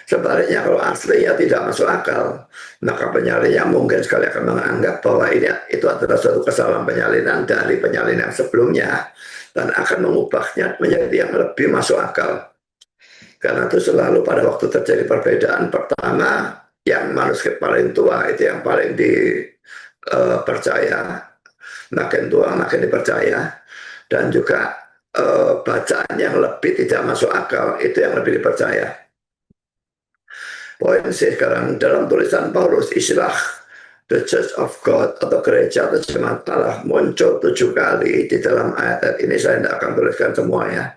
Sebaliknya kalau aslinya tidak masuk akal, maka penyalinya mungkin sekali akan menganggap bahwa ini itu adalah suatu kesalahan penyalinan dari penyalin yang sebelumnya dan akan mengubahnya menjadi yang lebih masuk akal. Karena itu selalu pada waktu terjadi perbedaan, pertama yang manuskrip paling tua itu yang paling dipercaya, makin tua makin dipercaya, dan juga bacaan yang lebih tidak masuk akal itu yang lebih dipercaya. Poin C sekarang, dalam tulisan Paulus istilah The Church of God atau gereja atau jemaat Allah muncul 7 kali di dalam ayat ini. Saya tidak akan tuliskan semuanya.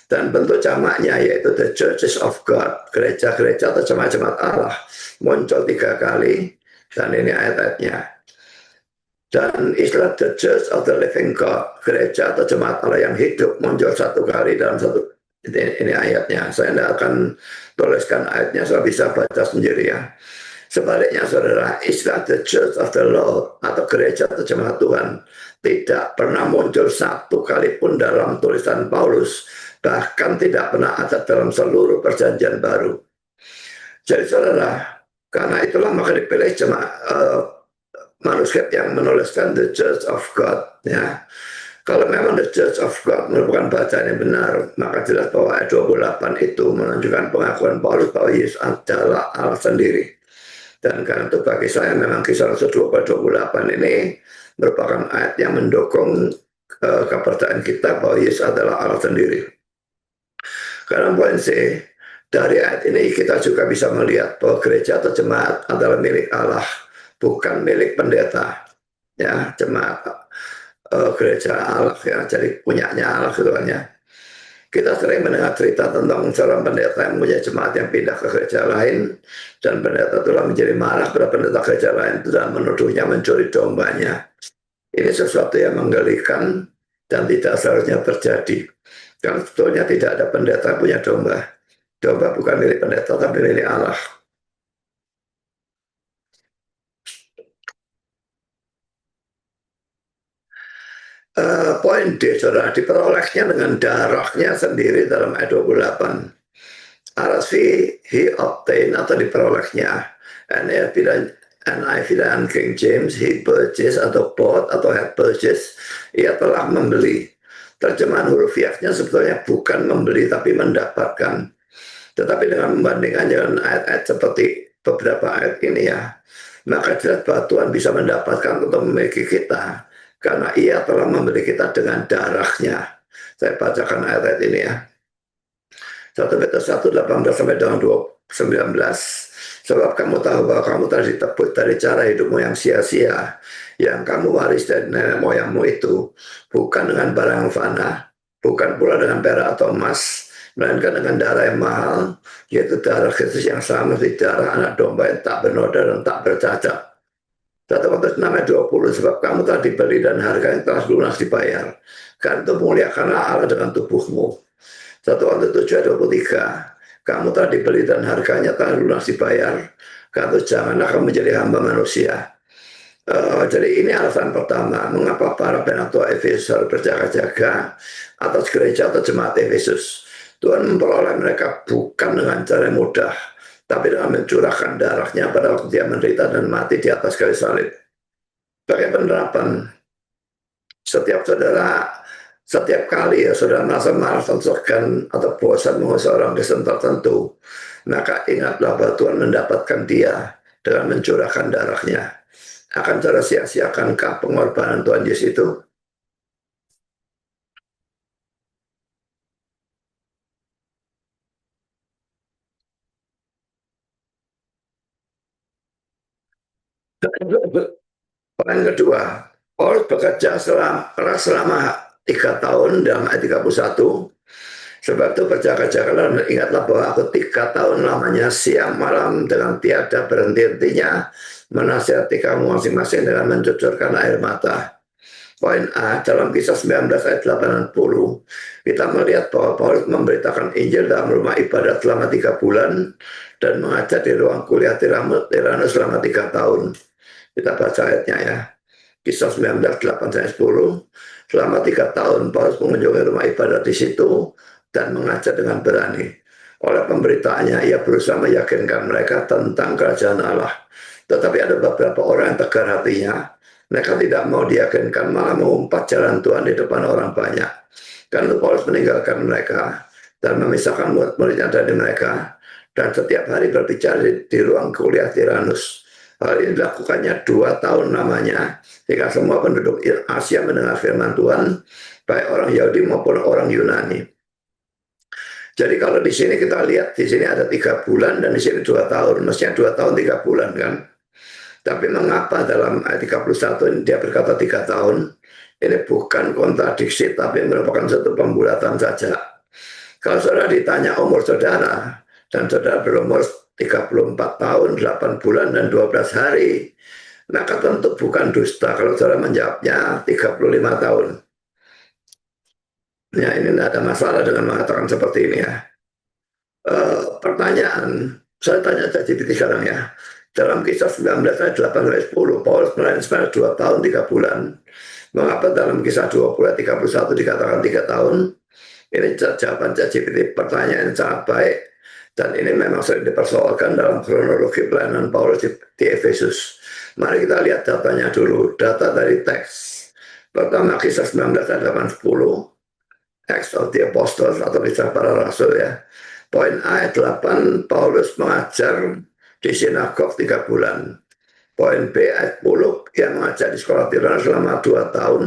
Dan bentuk jamaknya yaitu The Churches of God, gereja-gereja atau jemaat-jemaat Allah, muncul 3 kali, dan ini ayat-ayatnya. Dan istilah The Church of the Living God, gereja atau jemaat Allah yang hidup, muncul 1 kali dalam ini ayatnya. Saya tidak akan tuliskan ayatnya, saya bisa baca sendiri ya. Sebaliknya saudara, istilah The Church of the Lord atau gereja atau jemaat Tuhan tidak pernah muncul 1 kali pun dalam tulisan Paulus, bahkan tidak pernah ada dalam seluruh perjanjian baru. Jadi saudara, karena itulah maka dipilih manuskrip yang menuliskan The Church of God ya. Kalau memang The Church of God merupakan bacaan yang benar, maka jelas bahwa ayat 28 itu menunjukkan pengakuan Paulus bahwa Yesus adalah Allah sendiri. Dan karena itu bagi saya memang kisah Rasul 28 ini merupakan ayat yang mendukung kepercayaan kita bahwa Yesus adalah Allah sendiri. Karena poin C, dari ayat ini kita juga bisa melihat bahwa gereja atau jemaat adalah milik Allah, bukan milik pendeta. Ya, jemaat gereja Allah ya, jadi punyanya Allah gitu kan ya. Kita sering mendengar cerita tentang seorang pendeta yang punya jemaat yang pindah ke gereja lain, dan pendeta itulah menjadi marah pada pendeta gereja lain itu dan menuduhnya mencuri dombanya. Ini sesuatu yang menggelikan dan tidak seharusnya terjadi. Karena sebetulnya tidak ada pendeta punya domba. Domba bukan milik pendeta, tapi milik Allah. Poin D, saudara, diperolehnya dengan darahnya sendiri dalam ayat 28. Arasfi, he obtained atau diperolehnya. NIV dan King James, he purchased atau bought atau had purchased, ia telah membeli. Terjemahan hurufiahnya sebetulnya bukan membeli tapi mendapatkan. Tetapi dengan membandingkan dengan ayat-ayat seperti beberapa ayat ini ya, maka jelas bahwa Tuhan bisa mendapatkan atau memiliki kita karena ia telah membeli kita dengan darahnya. Saya bacakan ayat-ayat ini ya. 1 Petrus 1:18 sampai dengan 19. Sebab kamu tahu bahwa kamu telah ditebus dari cara hidupmu yang sia-sia, yang kamu waris dari nenek moyangmu itu, bukan dengan barang yang fana, bukan pula dengan perak atau emas, melainkan dengan darah yang mahal, yaitu darah Kristus yang sama seperti darah anak domba yang tak bernoda dan tak bercacat. 1 Korintus 6 ayat 20, sebab kamu telah dibeli dan harga yang telah lunas dibayar. Karena itu muliakanlah Allah dengan tubuhmu. 1 Korintus 7 ayat 23, kamu telah dibeli dan harganya telah lunas dibayar. Karena itu janganlah kamu menjadi hamba manusia. Jadi ini alasan pertama mengapa para penatua Efesus harus berjaga-jaga atas gereja atau jemaat Efesus. Tuhan memperoleh mereka bukan dengan cara yang mudah, tapi dengan mencurahkan darahnya pada waktu dia menderita dan mati di atas kayu salib. Sebagai penerapan, setiap kali saudara merasa malas atau segan atau bosan mengusir orang Kristen tertentu, maka ingatlah bahwa Tuhan mendapatkan dia dengan mencurahkan darahnya. Akan cara sia-siakankah pengorbanan Tuhan Yesus itu? Poin kedua, Paulus bekerja selama 3 tahun dalam ayat 31. Sebab itu berjaga-jagalah dan ingatlah bahwa aku 3 tahun lamanya siang malam dengan tiada berhenti-hentinya menasihati kamu masing-masing dengan mencucurkan air mata. Poin A, dalam Kisah 19 ayat 80, kita melihat bahwa Paulus memberitakan Injil dalam rumah ibadat selama 3 bulan dan mengajar di ruang kuliah Tiranus selama 3 tahun. Kita baca ayatnya ya. Kisah 19, 8-10. Selama 3 tahun Paulus mengunjungi rumah ibadat di situ dan mengajar dengan berani. Oleh pemberitaannya ia berusaha meyakinkan mereka tentang kerajaan Allah. Tetapi ada beberapa orang yang tegar hatinya. Mereka tidak mau diyakinkan, malah mengumpat jalan Tuhan di depan orang banyak. Karena Paulus meninggalkan mereka dan memisahkan murid-muridnya dari mereka, dan setiap hari berbicara di ruang kuliah Tiranus. Hal ini dilakukannya 2 tahun lamanya, sehingga semua penduduk Asia mendengar firman Tuhan, baik orang Yahudi maupun orang Yunani. Jadi kalau di sini kita lihat, di sini ada 3 bulan dan di sini 2 tahun, mestinya 2 tahun 3 bulan kan. Tapi mengapa dalam ayat 31 ini dia berkata 3 tahun? Ini bukan kontradiksi, tapi merupakan satu pembulatan saja. Kalau saudara ditanya umur saudara, dan saudara berumur 34 tahun, 8 bulan, dan 12 hari, maka tentu bukan dusta kalau saudara menjawabnya 35 tahun. Ya, ini tidak ada masalah dengan mengatakan seperti ini ya. Pertanyaan, saya tanya ChatGPT sekarang ya. Dalam Kisah 19 ayat 8-10, Paulus melayani selama 2 tahun 3 bulan. Mengapa dalam Kisah 20 ayat 31 dikatakan 3 tahun? Ini jawaban ChatGPT, pertanyaan yang sangat baik. Dan ini memang sering dipersoalkan dalam kronologi pelayanan Paulus di Efesus. Mari kita lihat datanya dulu, data dari teks. Pertama Kisah 19 ayat 8-10, Acts of the Apostles atau Kisah para Rasul ya. Poin ayat 8, Paulus mengajar di sinagog 3 bulan. Poin B ayat 10, dia mengajar di sekolah Tiranus selama 2 tahun.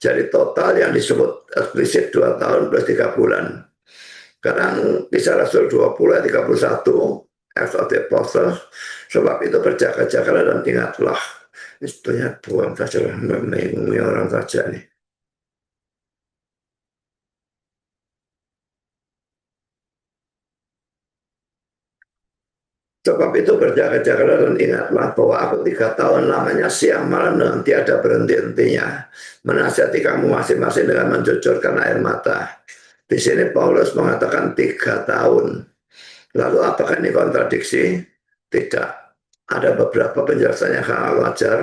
Jadi total yang disebut eksplisit 2 tahun plus 3 bulan. Sekarang Kisah Rasul 20 ayat 31, Acts of the Apostles, sebab itu berjaga-jagalah dan ingatlah. Ini sebetulnya buang saja lah, mengingat orang saja nih. Sebab itu berjaga-jagalah dan ingatlah bahwa aku 3 tahun lamanya siang malam dengan tiada berhenti-hentinya menasihati kamu masing-masing dengan mencucurkan air mata. Di sini Paulus mengatakan 3 tahun. Lalu apakah ini kontradiksi? Tidak. Ada beberapa penjelasan yang sangat wajar.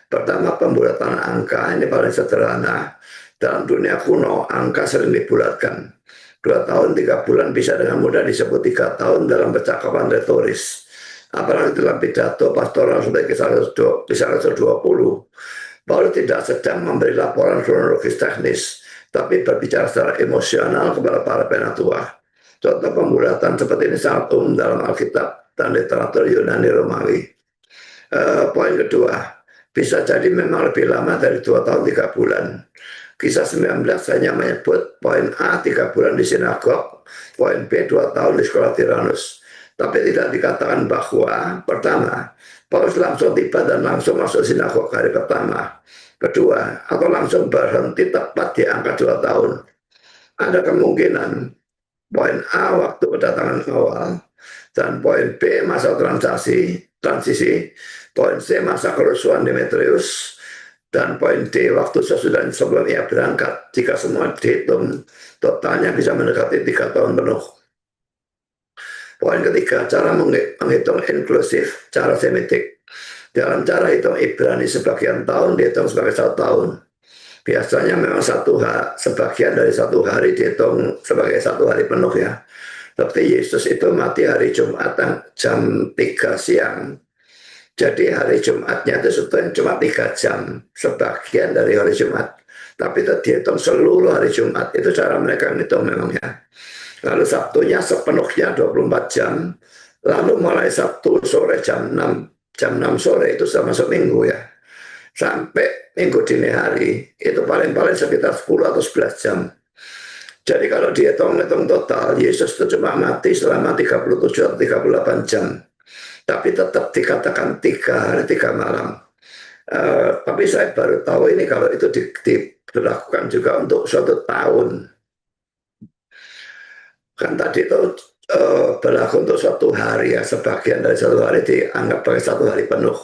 Pertama, pembulatan angka ini paling sederhana. Dalam dunia kuno, angka sering dibulatkan. 2 tahun 3 bulan bisa dengan mudah disebut 3 tahun dalam percakapan retoris. Apalagi dalam pidato pastoral sebagai Kisah Rasul 20. Paulus tidak sedang memberi laporan kronologis teknis, tapi berbicara secara emosional kepada para penatua. Contoh pembulatan seperti ini sangat umum dalam Alkitab dan literatur Yunani Romawi. Poin kedua, bisa jadi memang lebih lama dari 2 tahun 3 bulan. Kisah 19 hanya menyebut poin A 3 bulan di sinagog, poin B 2 tahun di sekolah Tiranus. Tapi tidak dikatakan bahwa pertama, Paulus langsung tiba dan langsung masuk sinagog hari pertama. Kedua, atau langsung berhenti tepat di angka 2 tahun. Ada kemungkinan poin A waktu kedatangan awal, dan poin B masa transisi, poin C masa kerusuhan Demetrius, dan poin D waktu sesudah sebelum ia berangkat. Jika semua dihitung, totalnya bisa mendekati 3 tahun penuh. Poin ketiga, cara menghitung inklusif, cara semitik. Dalam cara hitung Ibrani sebagian tahun dihitung sebagai 1 tahun. Biasanya memang sebagian dari 1 hari dihitung sebagai 1 hari penuh ya. Tapi Yesus itu mati hari Jumat jam 3 siang. Jadi hari Jumatnya itu sebetulnya cuma 3 jam, sebagian dari hari Jumat. Tapi itu dihitung seluruh hari Jumat, itu cara mereka menghitung memangnya. Lalu Sabtunya sepenuhnya 24 jam, lalu mulai Sabtu sore jam 6 sore itu sudah masuk minggu ya. Sampai minggu dini hari, itu paling-paling sekitar 10 atau 11 jam. Jadi kalau dihitung total, Yesus itu cuma mati selama 37 atau 38 jam. Tapi tetap dikatakan 3 hari 3 malam. Tapi saya baru tahu ini kalau itu dilakukan juga untuk suatu tahun. Kan tadi itu berlaku untuk suatu hari ya, sebagian dari 1 hari dianggap sebagai 1 hari penuh.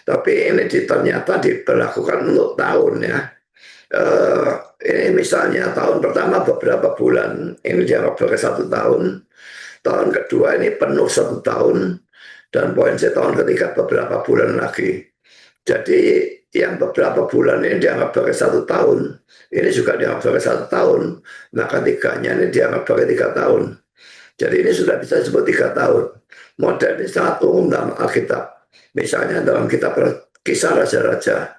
Tapi ini ternyata diberlakukan untuk tahun ya. Ini misalnya tahun pertama beberapa bulan, ini dianggap sebagai 1 tahun. Tahun kedua ini penuh 1 tahun, dan poin C tahun ketiga beberapa bulan lagi. Jadi yang beberapa bulan ini dianggap sebagai 1 tahun, ini juga dianggap sebagai 1 tahun, maka tiganya ini dianggap sebagai 3 tahun. Jadi ini sudah bisa disebut 3 tahun. Model ini sangat umum dalam Alkitab. Misalnya dalam kitab Kisah Raja-Raja.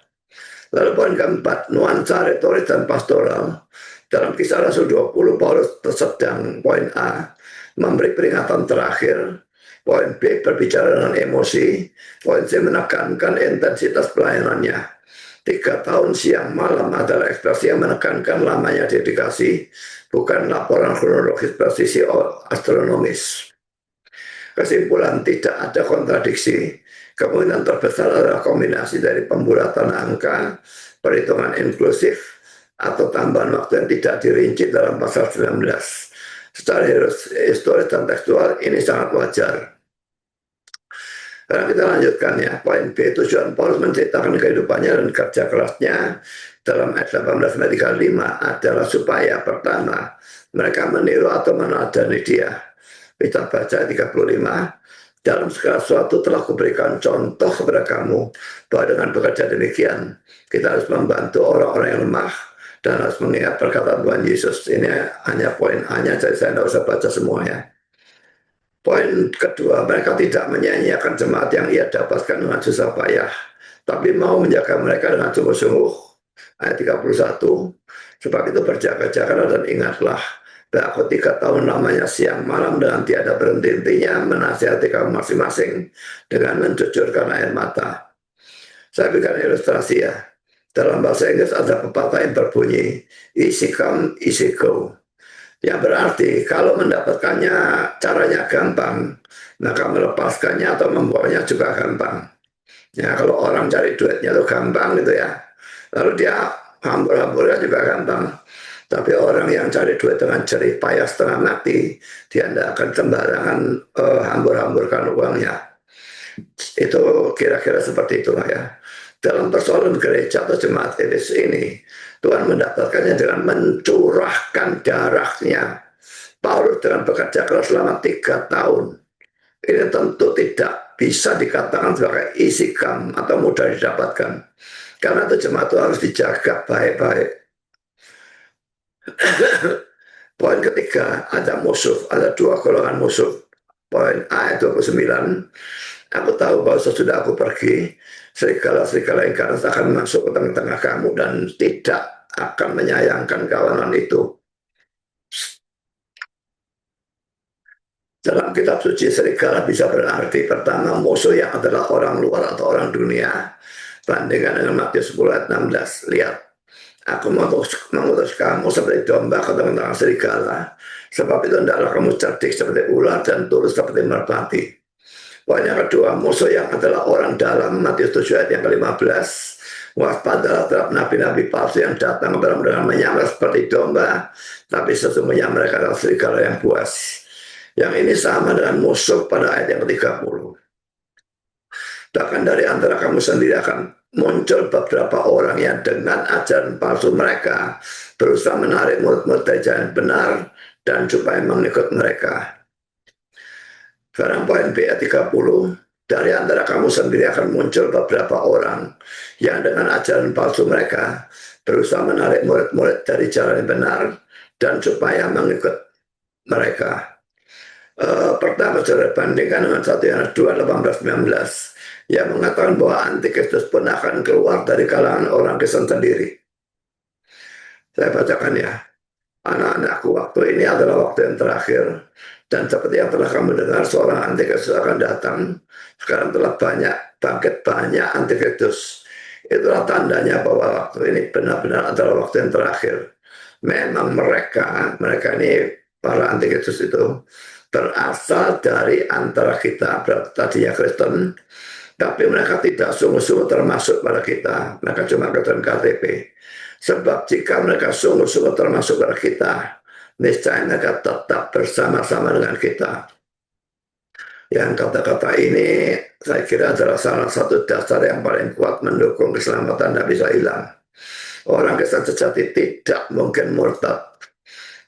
Lalu poin keempat, nuansa retoris dan pastoral. Dalam Kisah Rasul 20, Paulus sedang poin A, memberi peringatan terakhir. Poin B, berbicara dengan emosi. Poin C, menekankan intensitas pelayanannya. 3 tahun siang malam adalah ekspresi yang menekankan lamanya dedikasi, bukan laporan kronologis presisi astronomis. Kesimpulan, tidak ada kontradiksi. Kemungkinan terbesar adalah kombinasi dari pembulatan angka, perhitungan inklusif, atau tambahan waktu yang tidak dirinci dalam pasal 19. Secara historis dan tekstual ini sangat wajar. Sekarang kita lanjutkan ya. Poin B, tujuan Paulus menceritakan kehidupannya dan kerja kerasnya dalam ayat 18-35 adalah supaya pertama, mereka meniru atau meneladani dia. Kita baca 35. Dalam segala sesuatu telah kuberikan contoh kepada kamu bahwa dengan bekerja demikian kita harus membantu orang-orang yang lemah dan harus mengingat perkataan Tuhan Yesus. Ini hanya poin A-nya, jadi saya tidak usah baca semuanya. Poin kedua, mereka tidak menyanyiakan jemaat yang ia dapatkan dengan susah payah, tapi mau menjaga mereka dengan sungguh-sungguh. Ayat 31, sebab itu berjaga-jagalah dan ingatlah, aku 3 tahun lamanya siang malam dengan tiada berhenti-hentinya menasihati kamu masing-masing dengan mencucurkan air mata. Saya berikan ilustrasi ya. Dalam bahasa Inggris ada pepatah yang berbunyi, easy come, easy go. Yang berarti kalau mendapatkannya caranya gampang, maka melepaskannya atau membawanya juga gampang. Ya, kalau orang cari duitnya itu gampang gitu ya. Lalu dia hambur-hamburnya juga gampang. Tapi orang yang cari duit dengan jerih payah setengah mati, dia tidak akan sembarangan hambur-hamburkan uangnya. Itu kira-kira seperti itulah ya. Dalam persoalan gereja atau jemaat ini, Tuhan mendapatkannya dengan mencurahkan darahnya. Paulus dengan bekerja keras selama 3 tahun. Ini tentu tidak bisa dikatakan sebagai easy come atau mudah didapatkan. Karena itu jemaat itu harus dijaga baik-baik. Poin ketiga, ada musuh, ada 2 golongan musuh. Poin A 29, aku tahu bahwa sesudah aku pergi, serigala-serigala yang ganas akan masuk ke tengah-tengah kamu dan tidak akan menyayangkan kawanan itu. Dalam kitab suci, serigala bisa berarti pertama musuh yang adalah orang luar atau orang dunia. Bandingkan dengan Matius 10 ayat 16. Lihat, aku mengutus kamu seperti domba ke tengah-tengah serigala. Sebab itu hendaklah kamu cerdik seperti ular dan tulus seperti merpati. Poin yang kedua, musuh yang adalah orang dalam, Matius 7 ayat yang ke-15. Waspadalah terhadap nabi-nabi palsu yang datang kepada dengan menyamar seperti domba, tapi sesungguhnya mereka adalah serigala yang buas. Yang ini sama dengan musuh pada ayat yang ke-30. Bahkan dari antara kamu sendiri akan muncul beberapa orang yang dengan ajaran palsu mereka berusaha menarik murid-murid dari jalan benar dan supaya mengikut mereka. Sekarang poin B ayat 30. Dari antara kamu sendiri akan muncul beberapa orang yang dengan ajaran palsu mereka berusaha menarik murid-murid dari jalan yang benar dan supaya mengikut mereka. Pertama, saudara bandingkan dengan 1 Yohanes 2, 18-19 yang mengatakan bahwa antikristus pun akan keluar dari kalangan orang Kristen sendiri. Saya bacakan ya. Anak-anakku, waktu ini adalah waktu yang terakhir, dan seperti yang telah kamu dengar, seorang antikristus akan datang. Sekarang telah bangkit banyak antikristus. Itulah tandanya bahwa waktu ini benar-benar adalah waktu yang terakhir. Memang mereka ini para antikristus itu berasal dari antara kita, tadinya Kristen, tapi mereka tidak sungguh-sungguh termasuk pada kita. Mereka cuma Kristen KTP. Sebab jika mereka sungguh-sungguh termasuk pada kita, niscaya mereka tetap bersama-sama dengan kita. Yang kata-kata ini saya kira adalah salah satu dasar yang paling kuat mendukung keselamatan Nabi bisa hilang. Orang Kristen sejati tidak mungkin murtad.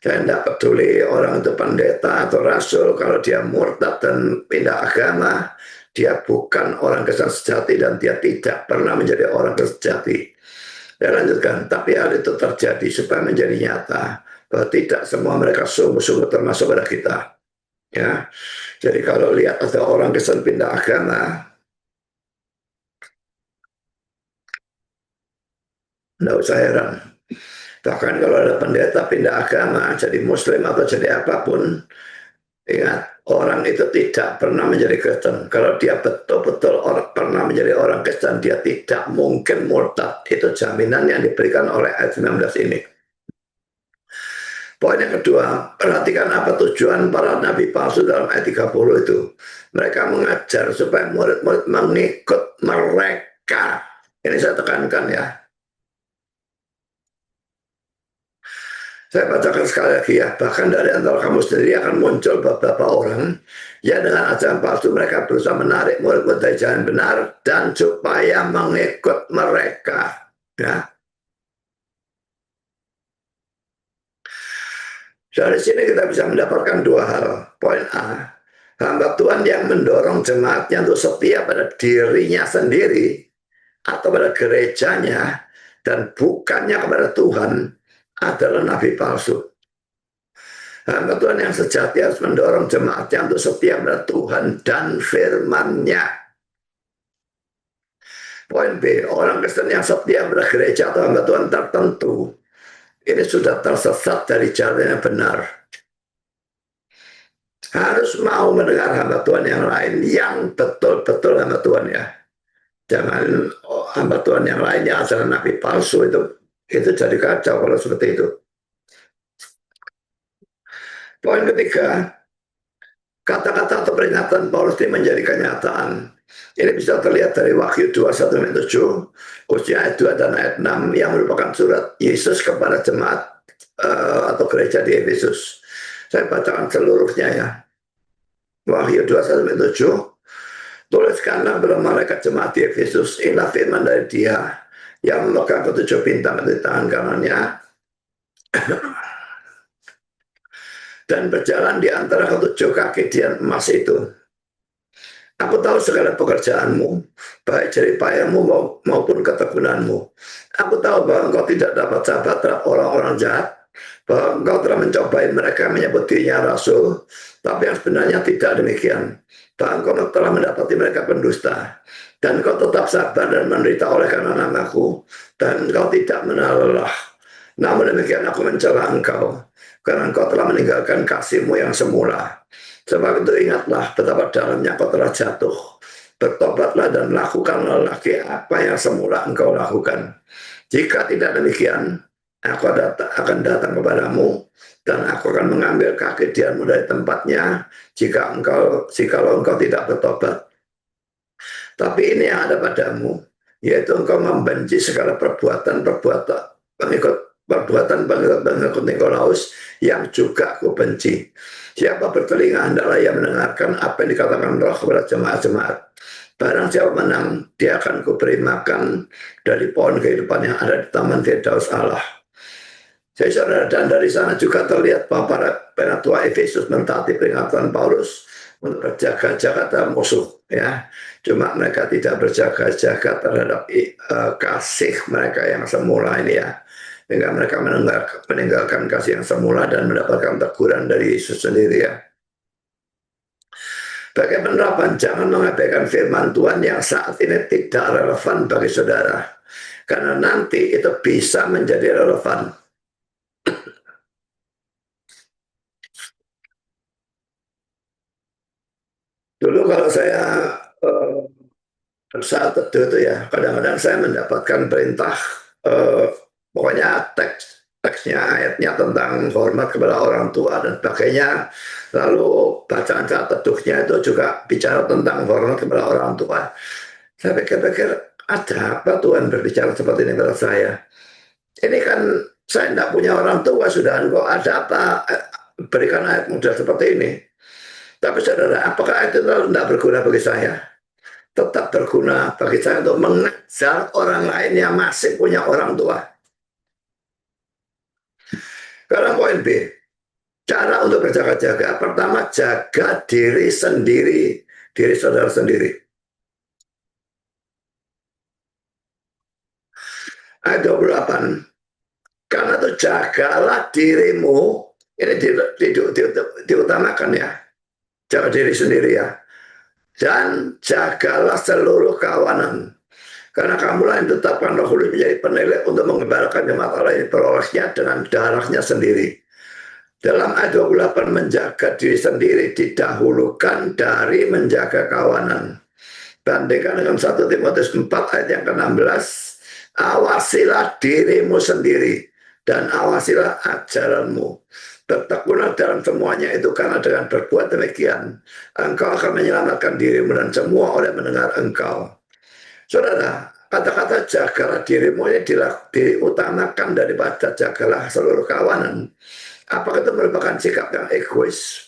Saya tidak peduli orang itu pendeta atau rasul, kalau dia murtad dan pindah agama, dia bukan orang Kristen sejati dan dia tidak pernah menjadi orang Kristen sejati. Saya lanjutkan, tapi hal itu terjadi supaya menjadi nyata bahwa tidak semua mereka sungguh-sungguh termasuk pada kita. Ya, jadi kalau lihat ada orang Kristen pindah agama, tidak usah heran. Bahkan kalau ada pendeta pindah agama, jadi muslim atau jadi apapun, ingat, orang itu tidak pernah menjadi Kristen. Kalau dia betul-betul pernah menjadi orang Kristen, dia tidak mungkin murtad. Itu jaminan yang diberikan oleh ayat 19 ini. Poin yang kedua, perhatikan apa tujuan para nabi palsu dalam ayat 30 itu. Mereka mengajar supaya murid-murid mengikut mereka. Ini saya tekankan ya. Saya bacakan sekali lagi ya, bahkan dari antara kamu sendiri akan muncul beberapa orang yang dengan ajaran palsu mereka berusaha menarik murid-murid dari jalan benar dan supaya mengikut mereka. Ya. Dari sini kita bisa mendapatkan dua hal. Poin A, hamba Tuhan yang mendorong jemaatnya untuk setia pada dirinya sendiri atau pada gerejanya dan bukannya kepada Tuhan adalah nabi palsu. Hamba Tuhan yang sejati harus mendorong jemaatnya untuk setia pada Tuhan dan firman-Nya. Poin B, orang Kristen yang setia pada gereja atau hamba Tuhan tertentu, ini sudah tersesat dari jalan yang benar. Harus mau mendengar hamba Tuhan yang lain, yang betul-betul hamba Tuhan ya. Jangan hamba Tuhan yang lainnya asal nabi palsu, itu jadi kacau kalau seperti itu. Poin ketiga, kata-kata atau peringatan Paulus ini menjadi kenyataan. Ini bisa terlihat dari Wahyu 21:7, khususnya ayat 2 dan ayat 6 yang merupakan surat Yesus kepada jemaat atau gereja di Efesus. Saya bacakan seluruhnya ya. Wahyu 21:7, tuliskanlah kepada malaikat jemaat di Efesus, inilah firman dari Dia yang memegang ketujuh bintang di tangan kanannya dan berjalan di antara ketujuh kaki dian emas itu. Aku tahu segala pekerjaanmu, baik jeripayamu maupun ketekunanmu. Aku tahu bahwa engkau tidak dapat sabar terhadap orang-orang jahat, bahwa engkau telah mencobai mereka menyebut dirinya rasul, tapi yang sebenarnya tidak demikian. Bahwa engkau telah mendapati mereka pendusta, dan engkau tetap sabar dan menderita oleh karena namaku, dan engkau tidak menalah. Namun demikian aku mencela engkau, karena engkau telah meninggalkan kasihmu yang semula. Sebab itu ingatlah betapa dalamnya kau telah jatuh. bertobatlah dan lakukanlah lagi apa yang semula engkau lakukan. Jika tidak demikian, aku akan datang kepadamu dan aku akan mengambil kaki dianmu dari tempatnya jikalau engkau tidak bertobat. Tapi ini yang ada padamu, yaitu engkau membenci segala perbuatan-perbuatan pengikut Nikolaus yang juga aku benci. Siapa bertelinga hendaklah ia mendengarkan apa yang dikatakan Roh kepada jemaat-jemaat. Barang siapa menang, dia akan kuberi makan dari pohon kehidupan yang ada di Taman Firdaus Allah. Jadi saudara, dan dari sana juga terlihat bahwa para penatua Efesus mentaati peringatan Paulus untuk berjaga-jaga terhadap musuh, ya. Cuma mereka tidak berjaga-jaga terhadap kasih mereka yang semula ini, ya. Sehingga mereka meninggalkan kasih yang semula dan mendapatkan teguran dari Yesus sendiri, ya. Bagi penerapan, jangan mengabaikan firman Tuhan yang saat ini tidak relevan bagi saudara, karena nanti itu bisa menjadi relevan. Dulu kalau saya saat teduh itu, ya, kadang-kadang saya mendapatkan perintah, pokoknya teksnya, ayatnya tentang hormat kepada orang tua dan sebagainya. Lalu bacaan saat teduhnya itu juga bicara tentang hormat kepada orang tua. Saya pikir-pikir, ada apa Tuhan berbicara seperti ini kepada saya? Ini kan saya tidak punya orang tua, sudah, kok ada apa berikan ayat muda seperti ini? Tapi saudara, apakah itu tidak berguna bagi saya? Tetap berguna bagi saya untuk mengajar orang lain yang masih punya orang tua. Sekarang poin B, cara untuk berjaga-jaga. Pertama, jaga diri sendiri, diri saudara sendiri. Ayat 28, karena itu jagalah dirimu, ini diutamakan, ya, jaga diri sendiri, ya, dan jagalah seluruh kawanan, karena kamulah yang tetapkan Roh Kudus menjadi penilai untuk mengembalakan jemaat Allah yang berolehnya dengan darahnya sendiri. Dalam ayat 28, menjaga diri sendiri didahulukan dari menjaga kawanan. Bandingkan dengan 1 Timotius 4 ayat yang ke-16, awasilah dirimu sendiri dan awasilah ajaranmu. Bertekunlah dalam semuanya itu, karena dengan berbuat demikian engkau akan menyelamatkan dirimu dan semua orang mendengar engkau. Saudara, kata-kata jagalah dirimu ini diutamakan daripada jagalah seluruh kawanan. Apakah itu merupakan sikap yang egois?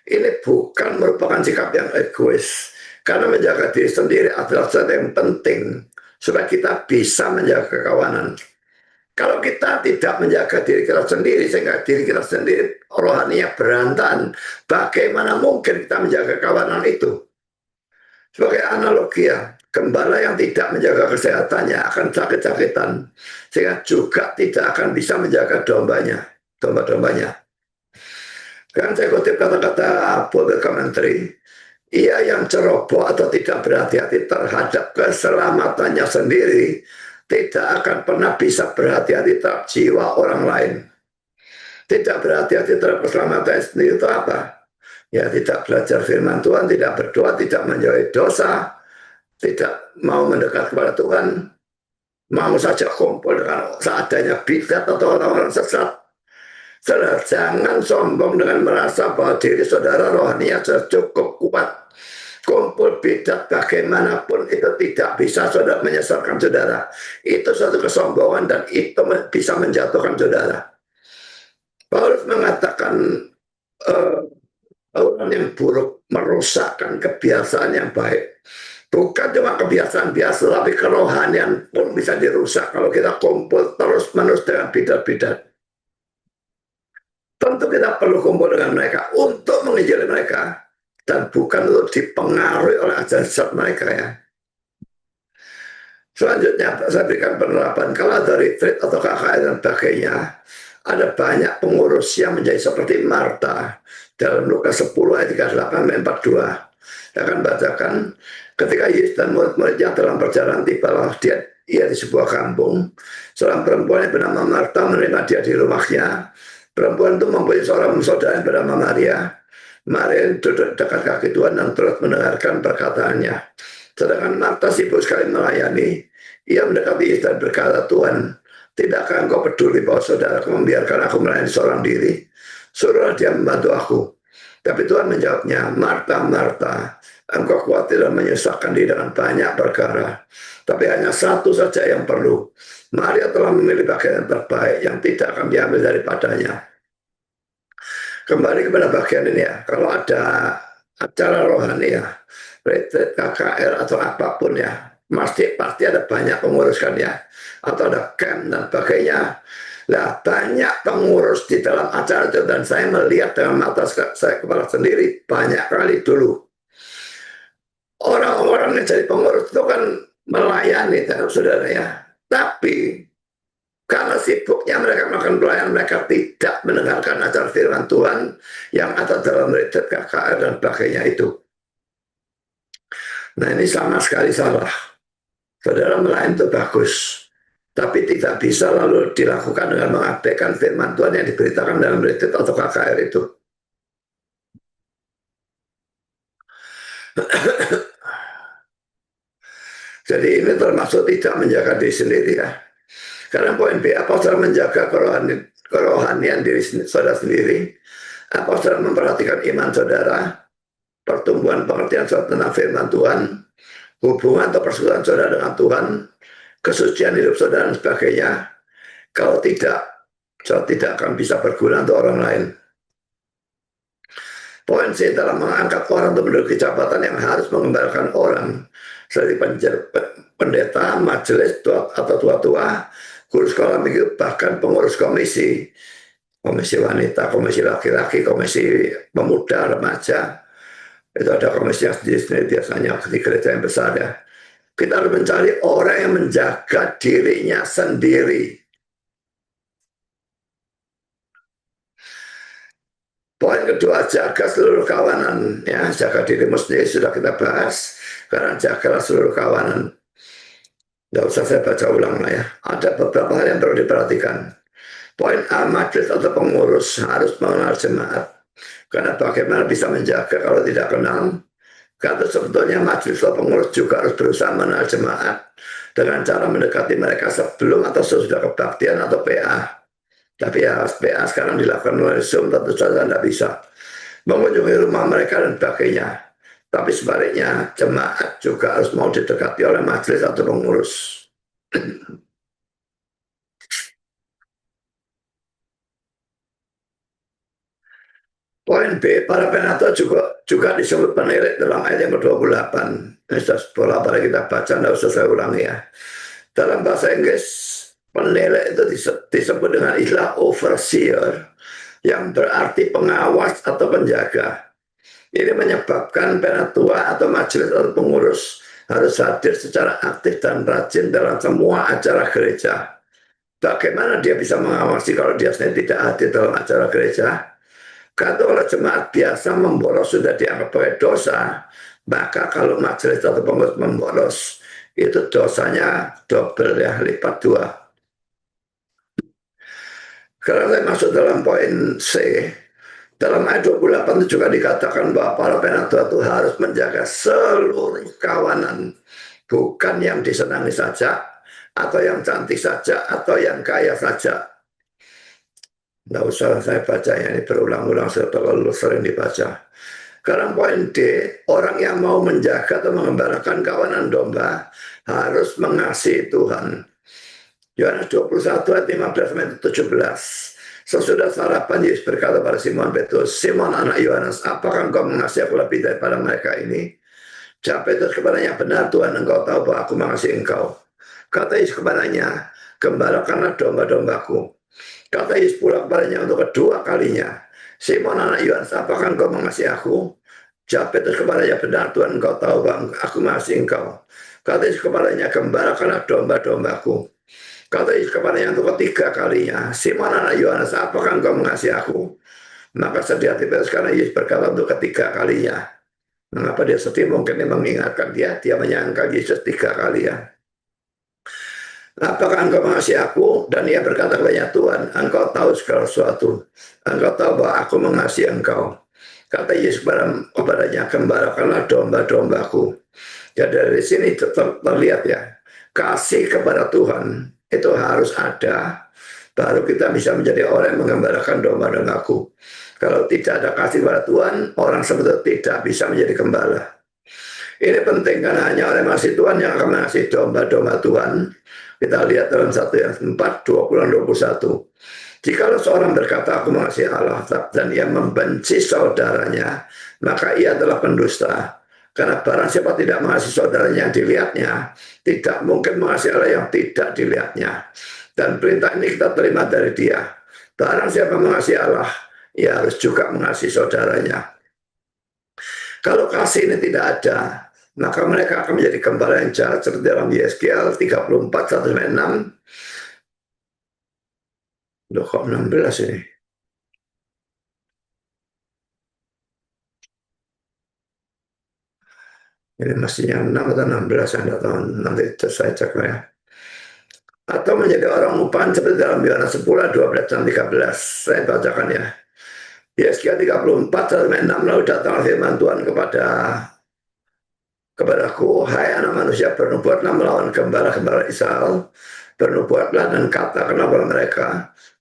Ini bukan merupakan sikap yang egois, karena menjaga diri sendiri adalah sesuatu yang penting supaya kita bisa menjaga kawanan. Kalau kita tidak menjaga diri kita sendiri, sehingga diri kita sendiri rohaninya berantakan, bagaimana mungkin kita menjaga kawanan itu? Sebagai analogi, ya, gembala yang tidak menjaga kesehatannya akan sakit-sakitan, sehingga juga tidak akan bisa menjaga domba-dombanya. Kan saya kutip kata-kata Bible Commentary, ia yang ceroboh atau tidak berhati-hati terhadap keselamatannya sendiri tidak akan pernah bisa berhati-hati terhadap jiwa orang lain. Tidak berhati-hati terhadap keselamatan sendiri itu apa? Ya, tidak belajar firman Tuhan, tidak berdoa, tidak menjauhi dosa, tidak mau mendekat kepada Tuhan, mau saja kumpul dengan seadanya bidat atau orang-orang sesat. Saudara, jangan sombong dengan merasa bahwa diri saudara rohaninya sudah cukup kuat. Kumpul bidat bagaimanapun itu tidak bisa saudara menyesatkan saudara. Itu suatu kesombongan dan itu bisa menjatuhkan saudara. Paulus mengatakan orang yang buruk merusakkan kebiasaan yang baik. Bukan cuma kebiasaan biasa, tapi kerohanian pun bisa dirusak kalau kita kumpul terus-menerus dengan bidat-bidat. Tentu kita perlu kumpul dengan mereka untuk menginjili mereka, dan bukan untuk dipengaruhi oleh ajaran sesat mereka, ya. Selanjutnya saya berikan penerapan, kalau ada retreat atau KKR dan sebagainya, ada banyak pengurus yang menjadi seperti Marta dalam Lukas 10 ayat 38-42. Saya akan bacakan, ketika Yesus dan murid-muridnya dalam perjalanan tibalah ia di sebuah kampung. Seorang perempuan yang bernama Marta menerima dia di rumahnya. Perempuan itu mempunyai seorang saudara yang bernama Maria. Maria duduk dekat kaki Tuhan dan terus mendengarkan perkataannya. Sedangkan Marta sibuk sekali melayani. Ia mendekati Yesus dan berkata, Tuhan, tidakkah engkau peduli bahwa saudaraku membiarkan aku melayani seorang diri? Suruhlah dia membantu aku. Tapi Tuhan menjawabnya, Marta, Marta, engkau khawatir dan menyusahkan diri dengan banyak perkara. Tapi hanya satu saja yang perlu. Maria telah memilih bagian yang terbaik yang tidak akan diambil daripadanya. Kembali kepada bagian ini ya, kalau ada acara rohani ya, retreat KKR atau apapun ya, pasti ada banyak pengurus kan ya, atau ada camp dan sebagainya. Nah, banyak pengurus di dalam acara itu, dan saya melihat dengan mata saya kepala sendiri banyak kali dulu. Orang-orang yang jadi pengurus itu kan melayani, saudara ya. Tapi karena sibuknya mereka melakukan pelayanan, mereka tidak mendengarkan ajar firman Tuhan yang ada dalam retret KKR dan sebagainya itu. Nah, ini sama sekali salah. Saudara, melayani itu bagus, tapi tidak bisa lalu dilakukan dengan mengabaikan firman Tuhan yang diberitakan dalam retret atau KKR itu. Jadi ini termasuk tidak menjaga diri sendiri ya. Karena poin B, apostol menjaga kerohanian diri saudara sendiri. Apostol memperhatikan iman saudara, pertumbuhan pengertian tentang firman Tuhan, hubungan atau persekutuan saudara dengan Tuhan, kesucian hidup saudara dan sebagainya. Kalau tidak, saudara tidak akan bisa berguna untuk orang lain. Poin C dalam mengangkat orang untuk menduduki jabatan yang harus mengembalikan orang seperti pendeta, majelis atau tua-tua, guru sekolah minggu, bahkan pengurus komisi wanita, komisi laki-laki, komisi pemuda, remaja. Itu ada komisi yang sendiri biasanya di gereja yang besar ya. Kita harus mencari orang yang menjaga dirinya sendiri. Poin kedua, jaga seluruh kawanan. Ya, jaga dirimu sendiri sudah kita bahas. Karena jagalah seluruh kawanan. Tidak usah saya baca ulang lah ya. Ada beberapa hal yang perlu diperhatikan. Poin A, majelis atau pengurus harus mengenal jemaat. Karena bagaimana bisa menjaga kalau tidak kenal? Karena sebetulnya majelis atau pengurus juga harus berusaha mengenal jemaat dengan cara mendekati mereka sebelum atau sesudah kebaktian atau PA. Tapi ya PA sekarang dilakukan melalui Zoom, tentu saja tidak bisa mengunjungi rumah mereka dan sebagainya. Tapi sebaliknya jemaat juga harus mau didekati oleh majelis atau pengurus. Poin B, para penatua juga disebut penilik dalam ayat yang ke-28. Ini sudah bola pada kita baca, tidak usah saya ulangi ya. Dalam bahasa Inggris, penilik itu disebut dengan istilah overseer, yang berarti pengawas atau penjaga. Ini menyebabkan penatua atau majelis atau pengurus harus hadir secara aktif dan rajin dalam semua acara gereja. Bagaimana dia bisa mengawasi kalau dia sendiri tidak hadir dalam acara gereja? Kalau jemaat biasa membolos sudah dianggap sebagai dosa, maka kalau majelis atau pengurus membolos, itu dosanya double ya, lipat 2. Kalau saya masuk dalam poin C, dalam ayat 28 itu juga dikatakan bahwa para penatua itu harus menjaga seluruh kawanan, bukan yang disenangi saja, atau yang cantik saja, atau yang kaya saja. Tidak usah saya baca ya, ini berulang-ulang, saya terlalu sering dibaca. Sekarang poin D, orang yang mau menjaga atau mengembalakan kawanan domba harus mengasihi Tuhan. Yohanes 21 ayat 15-17. Sesudah sarapan, Yesus berkata pada Simon Petrus, Simon anak Yohanes, apakah engkau mengasihi aku lebih daripada mereka ini? Jawab Petrus kepadanya, benar Tuhan, engkau tahu bahwa aku mengasihi engkau. Kata Yesus kepadanya, gembalakanlah domba-dombaku. Kata Yesus pula kepadanya untuk kedua kalinya, Simon anak Yohanes, apakah engkau mengasihi aku? Jawab Petrus kepadanya, benar Tuhan, engkau tahu bahwa aku mengasihi engkau. Kata Yesus kepadanya, gembalakanlah domba-dombaku. Kata Yesus kepadanya untuk ketiga kalinya, Simon anak Yohanes, apakah engkau mengasihi aku? Maka sedih hati Petrus karena Yesus berkata untuk ketiga kalinya. Mengapa dia sedih? Mungkin dia mengingatkan dia menyangka Yesus 3 kali ya. Apakah engkau mengasihi aku? Dan ia berkata kepadanya, Tuhan, engkau tahu segala sesuatu. Engkau tahu bahwa aku mengasihi engkau. Kata Yesus kepadanya, gembalakanlah domba-dombaku. Ya dari sini terlihat ya, kasih kepada Tuhan itu harus ada, baru kita bisa menjadi orang yang mengembalakan domba-dombaku. Kalau tidak ada kasih kepada Tuhan, orang sebetulnya tidak bisa menjadi gembala. Ini penting karena hanya oleh masih Tuhan yang akan mengasihi domba-domba Tuhan. Kita lihat dalam 1 Yohanes 4, 20 dan 21. Jikalau seorang berkata aku mengasihi Allah dan ia membenci saudaranya, maka ia adalah pendusta. Karena barang siapa tidak mengasihi saudaranya yang dilihatnya, tidak mungkin mengasihi Allah yang tidak dilihatnya. Dan perintah ini kita terima dari dia. Barang siapa mengasihi Allah, ia harus juga mengasihi saudaranya. Kalau kasih ini tidak ada, maka mereka akan menjadi gembala yang jahat seperti dalam Yeskiel 34, 1-6. Loh, kok 16 ini? Ini mestinya 6 atau 16, saya tidak tahu. Nanti saya cek lah ya. Atau menjadi orang upaan seperti dalam Yohanes 10, 12, dan 13. Saya bacakan ya. Yeskiel 34, 1-6, lalu datang firman Tuhan kepadaku, hai anak manusia, bernubuatlah melawan gembala-gembala Israel, bernubuatlah dan katakanlah kepada mereka,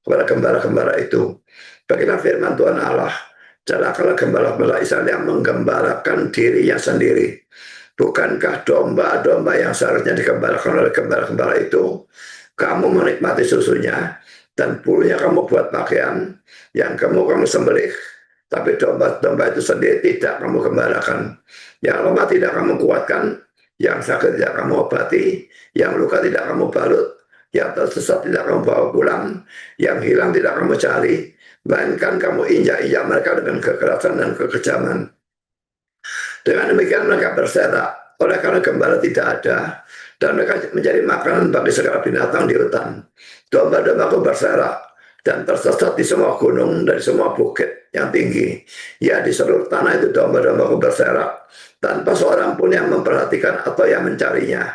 kepada gembala-gembala itu, bagilah firman Tuhan Allah, celakalah gembala-gembala Israel yang menggembalakan dirinya sendiri. Bukankah domba-domba yang seharusnya digembalakan oleh gembala-gembala itu, kamu menikmati susunya, dan bulunya kamu buat pakaian, yang kamu sembelih, tapi domba-domba itu sendiri tidak kamu gembalakan. Yang lemah tidak kamu kuatkan, yang sakit tidak kamu obati, yang luka tidak kamu balut, yang tersesat tidak kamu bawa pulang, yang hilang tidak kamu cari, melainkan kamu injak-injak mereka dengan kekerasan dan kekejaman. Dengan demikian mereka berserak, oleh karena gembala tidak ada, dan mereka menjadi makanan bagi segala binatang di hutan. Domba-dombaku berserak dan tersesat di semua gunung, dari semua bukit yang tinggi. Ya, di seluruh tanah itu domba-dombaku berserak, tanpa seorang pun yang memperhatikan atau yang mencarinya.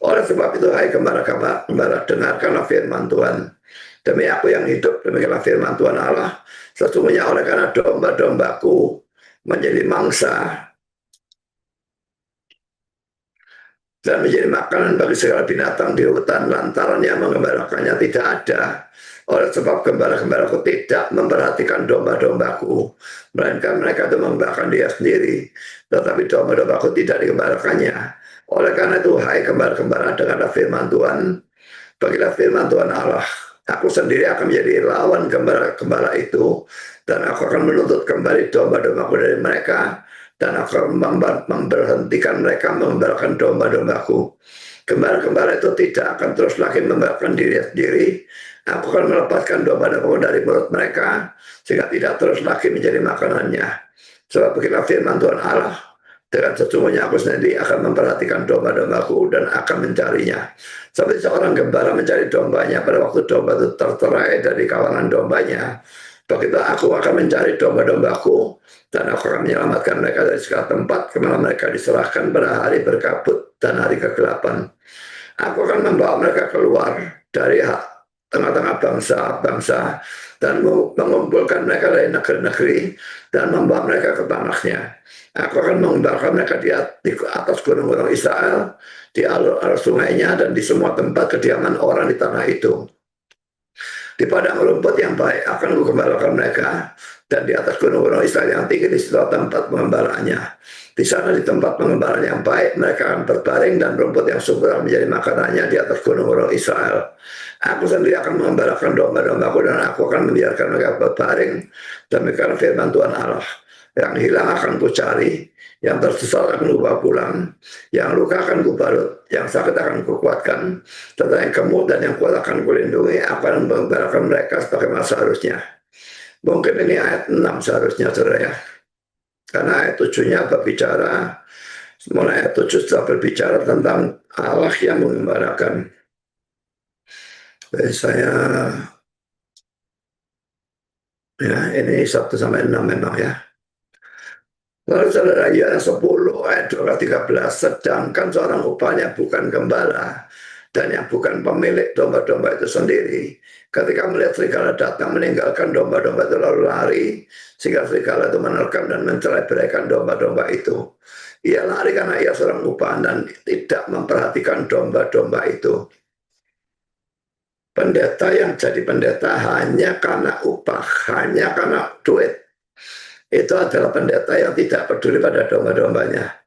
Oleh sebab itu, hai gembala-gembala, dengarkanlah firman Tuhan. Demi aku yang hidup, demikianlah firman Tuhan Allah. Sesungguhnya oleh karena domba-dombaku menjadi mangsa dan menjadi makanan bagi segala binatang di hutan, lantaran yang mengembalakannya tidak ada. Oleh sebab gembala-gembalaku tidak memperhatikan domba-dombaku, melainkan mereka itu mengembalakan dia sendiri, tetapi domba-dombaku tidak digembalakannya. Oleh karena itu, hai gembala-gembala, dengarlah firman Tuhan, bagilah firman Tuhan Allah. Aku sendiri akan menjadi lawan gembala-gembala itu, dan aku akan menuntut kembali domba-dombaku dari mereka, dan aku memberhentikan mereka mengembalakan domba-dombaku. Gembala-gembala itu tidak akan terus lagi membalakan diri sendiri. Aku akan melepaskan domba-dombaku dari mulut mereka, sehingga tidak terus lagi menjadi makanannya. Sebab beginilah firman Tuhan Allah, dengan sesungguhnya aku sendiri akan memperhatikan domba-dombaku dan akan mencarinya. Seperti seorang gembala mencari dombanya pada waktu domba itu terterai dari kawanan dombanya, begitu aku akan mencari domba-dombaku, dan aku akan menyelamatkan mereka dari segala tempat kemana mereka diserahkan pada hari berkabut dan hari kegelapan. Aku akan membawa mereka keluar dari tengah-tengah bangsa-bangsa dan mengumpulkan mereka dari negeri-negeri dan membawa mereka ke tanahnya. Aku akan mengembalakan mereka di atas gunung-gunung Israel, di alur-alur sungainya, dan di semua tempat kediaman orang di tanah itu. Di padang rumput yang baik akan kugembalakan mereka, dan di atas gunung-gunung Israel yang tinggi di seluruh tempat pengembalaannya. Di sana di tempat pengembalaan yang baik mereka akan berbaring, dan rumput yang subur menjadi makanannya di atas gunung-gunung Israel. Aku sendiri akan mengembalakan domba-dombaku, dan aku akan membiarkan mereka berbaring. Demikian firman Tuhan Allah. Yang hilang akan kucari, yang tersesat akan kubawa pulang, yang luka akan kubalut, yang sakit akan kukuatkan, tetapi yang gemuk dan yang kuat akan kulindungi, akan mengembalakan mereka sebagaimana seharusnya. Mungkin ini ayat 6 seharusnya, saudara ya. Karena ayat 7-nya berbicara, mulai ayat 7 sudah berbicara tentang Allah yang mengembalakan. Saya ya, ini 1-6 memang ya. Lalu saudara, ya 10 ayat 13, sedangkan seorang upahnya bukan gembala, Dan yang bukan pemilik domba-domba itu sendiri, ketika melihat serigala datang meninggalkan domba-domba itu lalu lari, sehingga serigala itu menerkam dan mencerai-beraikan domba-domba itu. Ia lari karena ia seorang upah dan tidak memperhatikan domba-domba itu. Pendeta yang jadi pendeta hanya karena upah, hanya karena duit, itu adalah pendeta yang tidak peduli pada domba-dombanya.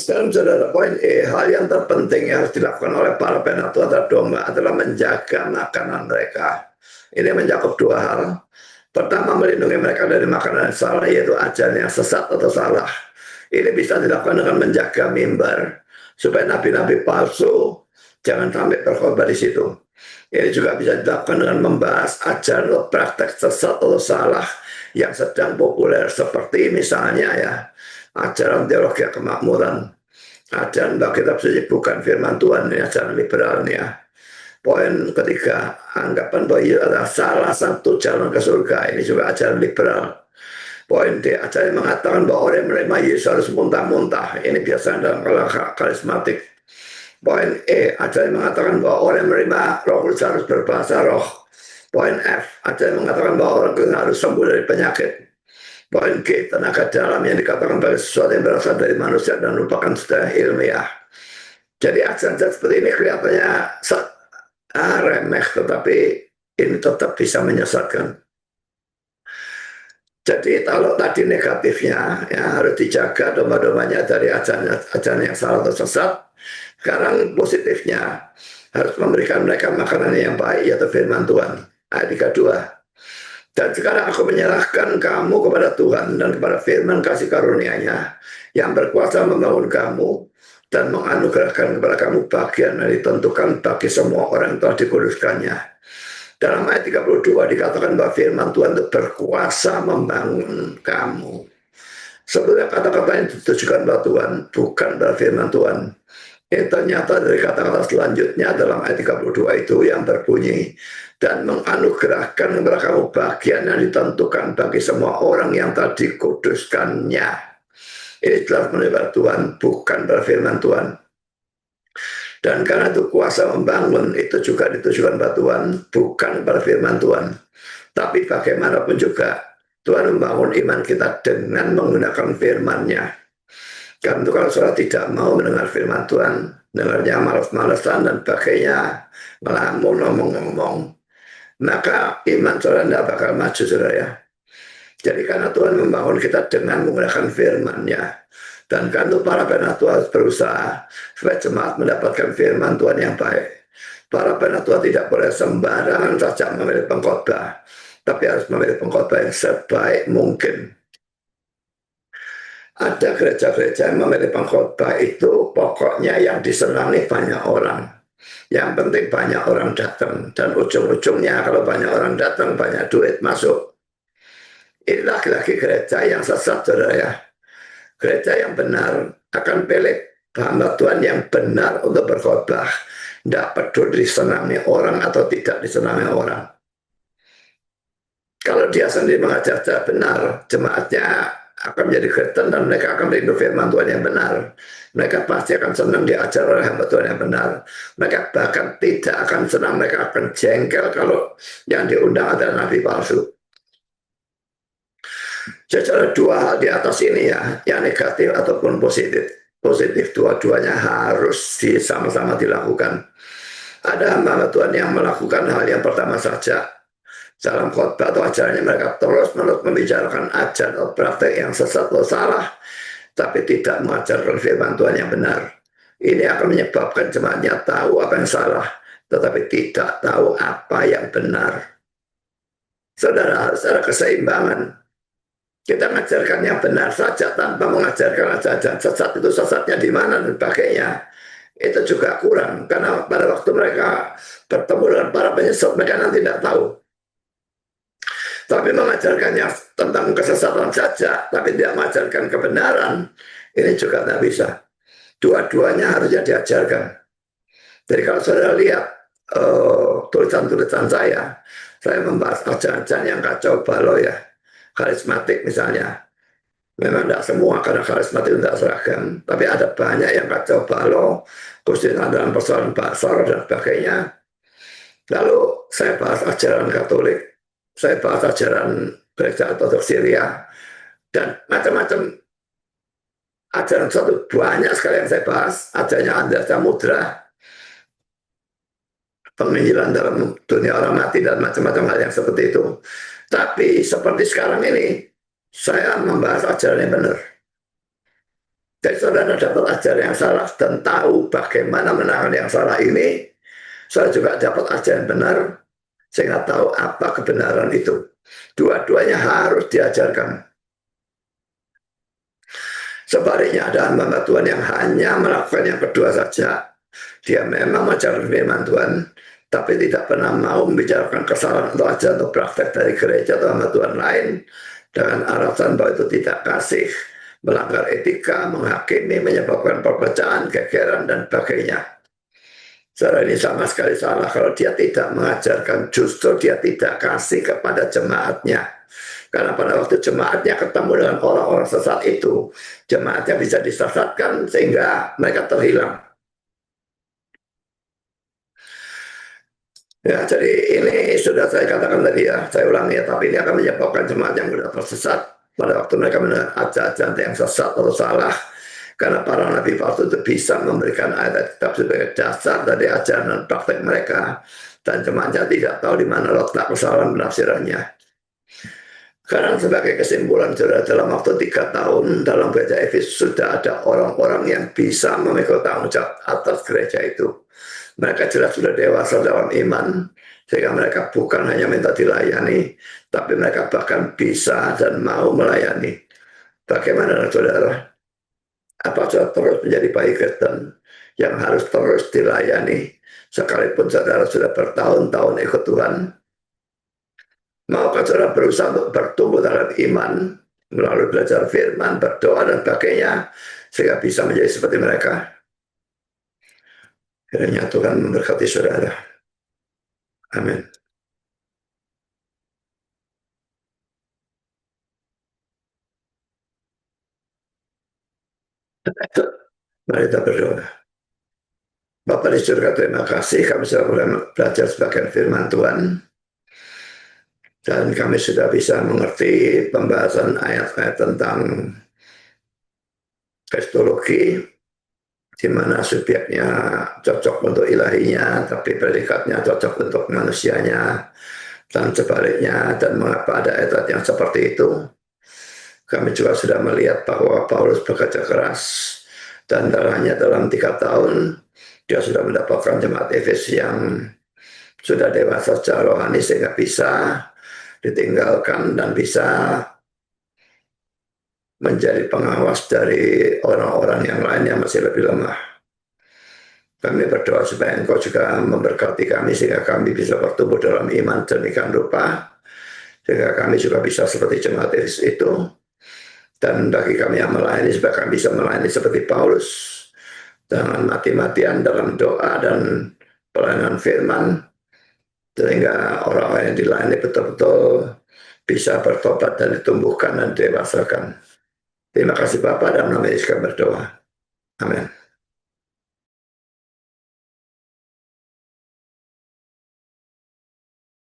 Sekarang saudara, poin E, hal yang terpenting yang harus dilakukan oleh para penatua terhadap domba adalah menjaga makanan mereka. Ini mencakup dua hal. Pertama, melindungi mereka dari makanan yang salah, yaitu ajaran yang sesat atau salah. Ini bisa dilakukan dengan menjaga mimbar, supaya nabi-nabi palsu jangan sampai berkhotbah di situ. Ini juga bisa dilakukan dengan membahas ajaran atau praktek sesat atau salah yang sedang populer, seperti misalnya ya, ajaran teologi kemakmuran, ajaran bahwa kitab suci bukan firman Tuhan, ini ajaran liberalnya. Poin ketiga, anggapan bahwa ia adalah salah satu jalan ke surga, ini juga ajaran liberal. Poin D, ajaran mengatakan bahwa orang yang menerima Yesus harus muntah-muntah, ini biasanya dalam kalangan karismatik. Poin E, ajaran mengatakan bahwa orang yang menerima Roh Kudus harus berbahasa roh. Poin F, ajaran mengatakan bahwa orang harus sembuh dari penyakit. Poin G, tenaga dalam yang dikatakan sebagai sesuatu yang berasal dari manusia dan merupakan secara ilmiah. Jadi ajaran seperti ini kelihatannya remeh, tetapi ini tetap bisa menyesatkan. Jadi kalau tadi negatifnya ya harus dijaga domba-dombanya dari ajaran yang salah atau sesat. Sekarang positifnya harus memberikan mereka makanan yang baik, yaitu firman Tuhan. Ayat 32. Dan sekarang aku menyerahkan kamu kepada Tuhan dan kepada firman kasih karunia-Nya yang berkuasa membangun kamu dan menganugerahkan kepada kamu bagian yang ditentukan bagi semua orang yang telah dikuduskannya. Dalam ayat 32 dikatakan bahwa firman Tuhan itu berkuasa membangun kamu. Sebetulnya kata-kata yang ditujukan pada Tuhan, bukan pada firman Tuhan. Ternyata dari kata-kata selanjutnya dalam ayat 32 itu yang berbunyi, dan menganugerahkan kepada kamu bagian yang ditentukan bagi semua orang yang tadi kuduskannya. Ini jelas menurut Tuhan, bukan pada firman Tuhan. Dan karena itu kuasa membangun itu juga ditujukan pada Tuhan, bukan pada firman Tuhan. Tapi bagaimanapun juga Tuhan membangun iman kita dengan menggunakan firman-Nya. Karena itu kalau saudara tidak mau mendengar firman Tuhan, dengarnya malas-malasan dan sebagainya, melamun, ngomong-ngomong, maka iman saudara tidak bakal maju, saudara ya. Jadi karena Tuhan membangun kita dengan menggunakan firman-Nya. Dan kan itu para penatua harus berusaha supaya jemaat mendapatkan firman Tuhan yang baik. Para penatua tidak boleh sembarangan saja memilih pengkhotbah, tapi harus memilih pengkhotbah yang sebaik mungkin. Ada gereja-gereja yang memilih pengkhotbah itu pokoknya yang disenangi banyak orang. Yang penting banyak orang datang. Dan ujung-ujungnya kalau banyak orang datang, banyak duit masuk. Ini lagi-lagi gereja yang sesat, saudara ya. Gereja yang benar akan pilih hamba Tuhan yang benar untuk berkhotbah. Tidak peduli disenangi orang atau tidak disenangi orang. Kalau dia sendiri mengajar secara benar, jemaatnya akan menjadi Kristen dan mereka akan merindu firman Tuhan yang benar. Mereka pasti akan senang diajar oleh hamba Tuhan yang benar. Mereka bahkan tidak akan senang, mereka akan jengkel kalau yang diundang adalah nabi palsu. Jadi ada dua hal di atas ini ya, yang negatif ataupun positif. Positif dua-duanya harus sama-sama dilakukan. Ada hamba Tuhan yang melakukan hal yang pertama saja, dalam khotbah atau ajarannya mereka terus-menerus membicarakan ajaran atau praktek yang sesat atau salah, tapi tidak mengajarkan firman Tuhan yang benar. Ini akan menyebabkan jemaatnya tahu apa yang salah, tetapi tidak tahu apa yang benar. Saudara, harus ada keseimbangan. Kita mengajarkan yang benar saja tanpa mengajarkan ajaran sesat, itu sesatnya di mana dan sebagainya. Itu juga kurang, karena pada waktu mereka bertemu dengan para penyesat, mereka nanti tidak tahu. Tapi mengajarkannya tentang kesesatan saja, tapi tidak mengajarkan kebenaran, ini juga tidak bisa. Dua-duanya harusnya diajarkan. Jadi kalau saudara lihat tulisan-tulisan saya membahas ajaran yang kacau balau ya, karismatik misalnya. Memang tidak semua, karena karisma itu tidak seragam, tapi ada banyak yang kacau balau, khususnya dalam persoalan pasar dan sebagainya. Lalu saya bahas ajaran Katolik, saya bahas ajaran Gereja Ortodoks Syria, dan macam-macam ajaran satu, banyak sekali yang saya bahas. Adanya Andrea Samudra, penginjilan dalam dunia orang mati, dan macam-macam hal yang seperti itu. Tapi seperti sekarang ini, saya membahas ajaran yang benar. Jadi saudara dapat ajaran yang salah dan tahu bagaimana menangani yang salah ini, saya juga dapat ajaran yang benar, sehingga tahu apa kebenaran itu. Dua-duanya harus diajarkan. Sebaliknya ada hamba Tuhan yang hanya melakukan yang kedua saja. Dia memang mengajarkan firman Tuhan, tapi tidak pernah mau membicarakan kesalahan atau ajaran atau praktek dari gereja atau hamba Tuhan lain dengan alasan bahwa itu tidak kasih, melanggar etika, menghakimi, menyebabkan perpecahan, gegeran, dan sebagainya. Cara ini sama sekali salah. Kalau dia tidak mengajarkan, justru dia tidak kasih kepada jemaatnya. Karena pada waktu jemaatnya ketemu dengan orang-orang sesat itu, jemaatnya bisa disesatkan sehingga mereka terhilang. Ya, jadi ini sudah saya katakan tadi ya, saya ulangi ya, tapi ini akan menyebabkan jemaat yang sudah tersesat pada waktu mereka mendengar ajaran yang sesat atau salah. Karena para nabi palsu itu bisa memberikan ayat kitab sebagai dasar dari ajaran dan praktek mereka, dan jemaatnya tidak tahu di mana letak kesalahan penafsirannya. Karena sebagai kesimpulan, saudara, dalam waktu 3 tahun dalam gereja Efesus sudah ada orang-orang yang bisa memikul tanggung jawab atas gereja itu. Mereka jelas sudah dewasa dalam iman, sehingga mereka bukan hanya minta dilayani, tapi mereka bahkan bisa dan mau melayani. Bagaimana saudara? Apa saudara terus menjadi bayi Kristen yang harus terus dilayani, sekalipun saudara sudah bertahun-tahun ikut Tuhan? Maukah saudara berusaha untuk bertumbuh dalam iman, melalui belajar firman, berdoa, dan sebagainya, sehingga bisa menjadi seperti mereka? Kiranya Tuhan memberkati saudara. Amin. Mari kita berdoa. Bapak di surga, terima kasih kami sudah boleh belajar sebagian firman Tuhan, dan kami sudah bisa mengerti pembahasan ayat-ayat tentang kristologi, di mana subjeknya cocok untuk ilahinya, tapi predikatnya cocok untuk manusianya, dan sebaliknya. Dan mengapa ada ayat yang seperti itu? Kami juga sudah melihat bahwa Paulus bekerja keras, dan hanya dalam 3 tahun dia sudah mendapatkan jemaat Efesus yang sudah dewasa secara rohani, sehingga bisa ditinggalkan dan bisa menjadi pengawas dari orang-orang yang lain yang masih lebih lemah. Kami berdoa supaya Engkau juga memberkati kami, sehingga kami bisa bertumbuh dalam iman demikian rupa, sehingga kami juga bisa seperti jemaat Efesus itu. Dan bagi kami yang melayani, supaya kami bisa melayani seperti Paulus, dengan mati-matian dalam doa dan pelayanan firman, sehingga orang-orang yang dilayani betul-betul bisa bertobat dan ditumbuhkan dan didewasakan. Terima kasih Bapak, dan nama Yesus kami berdoa. Amin.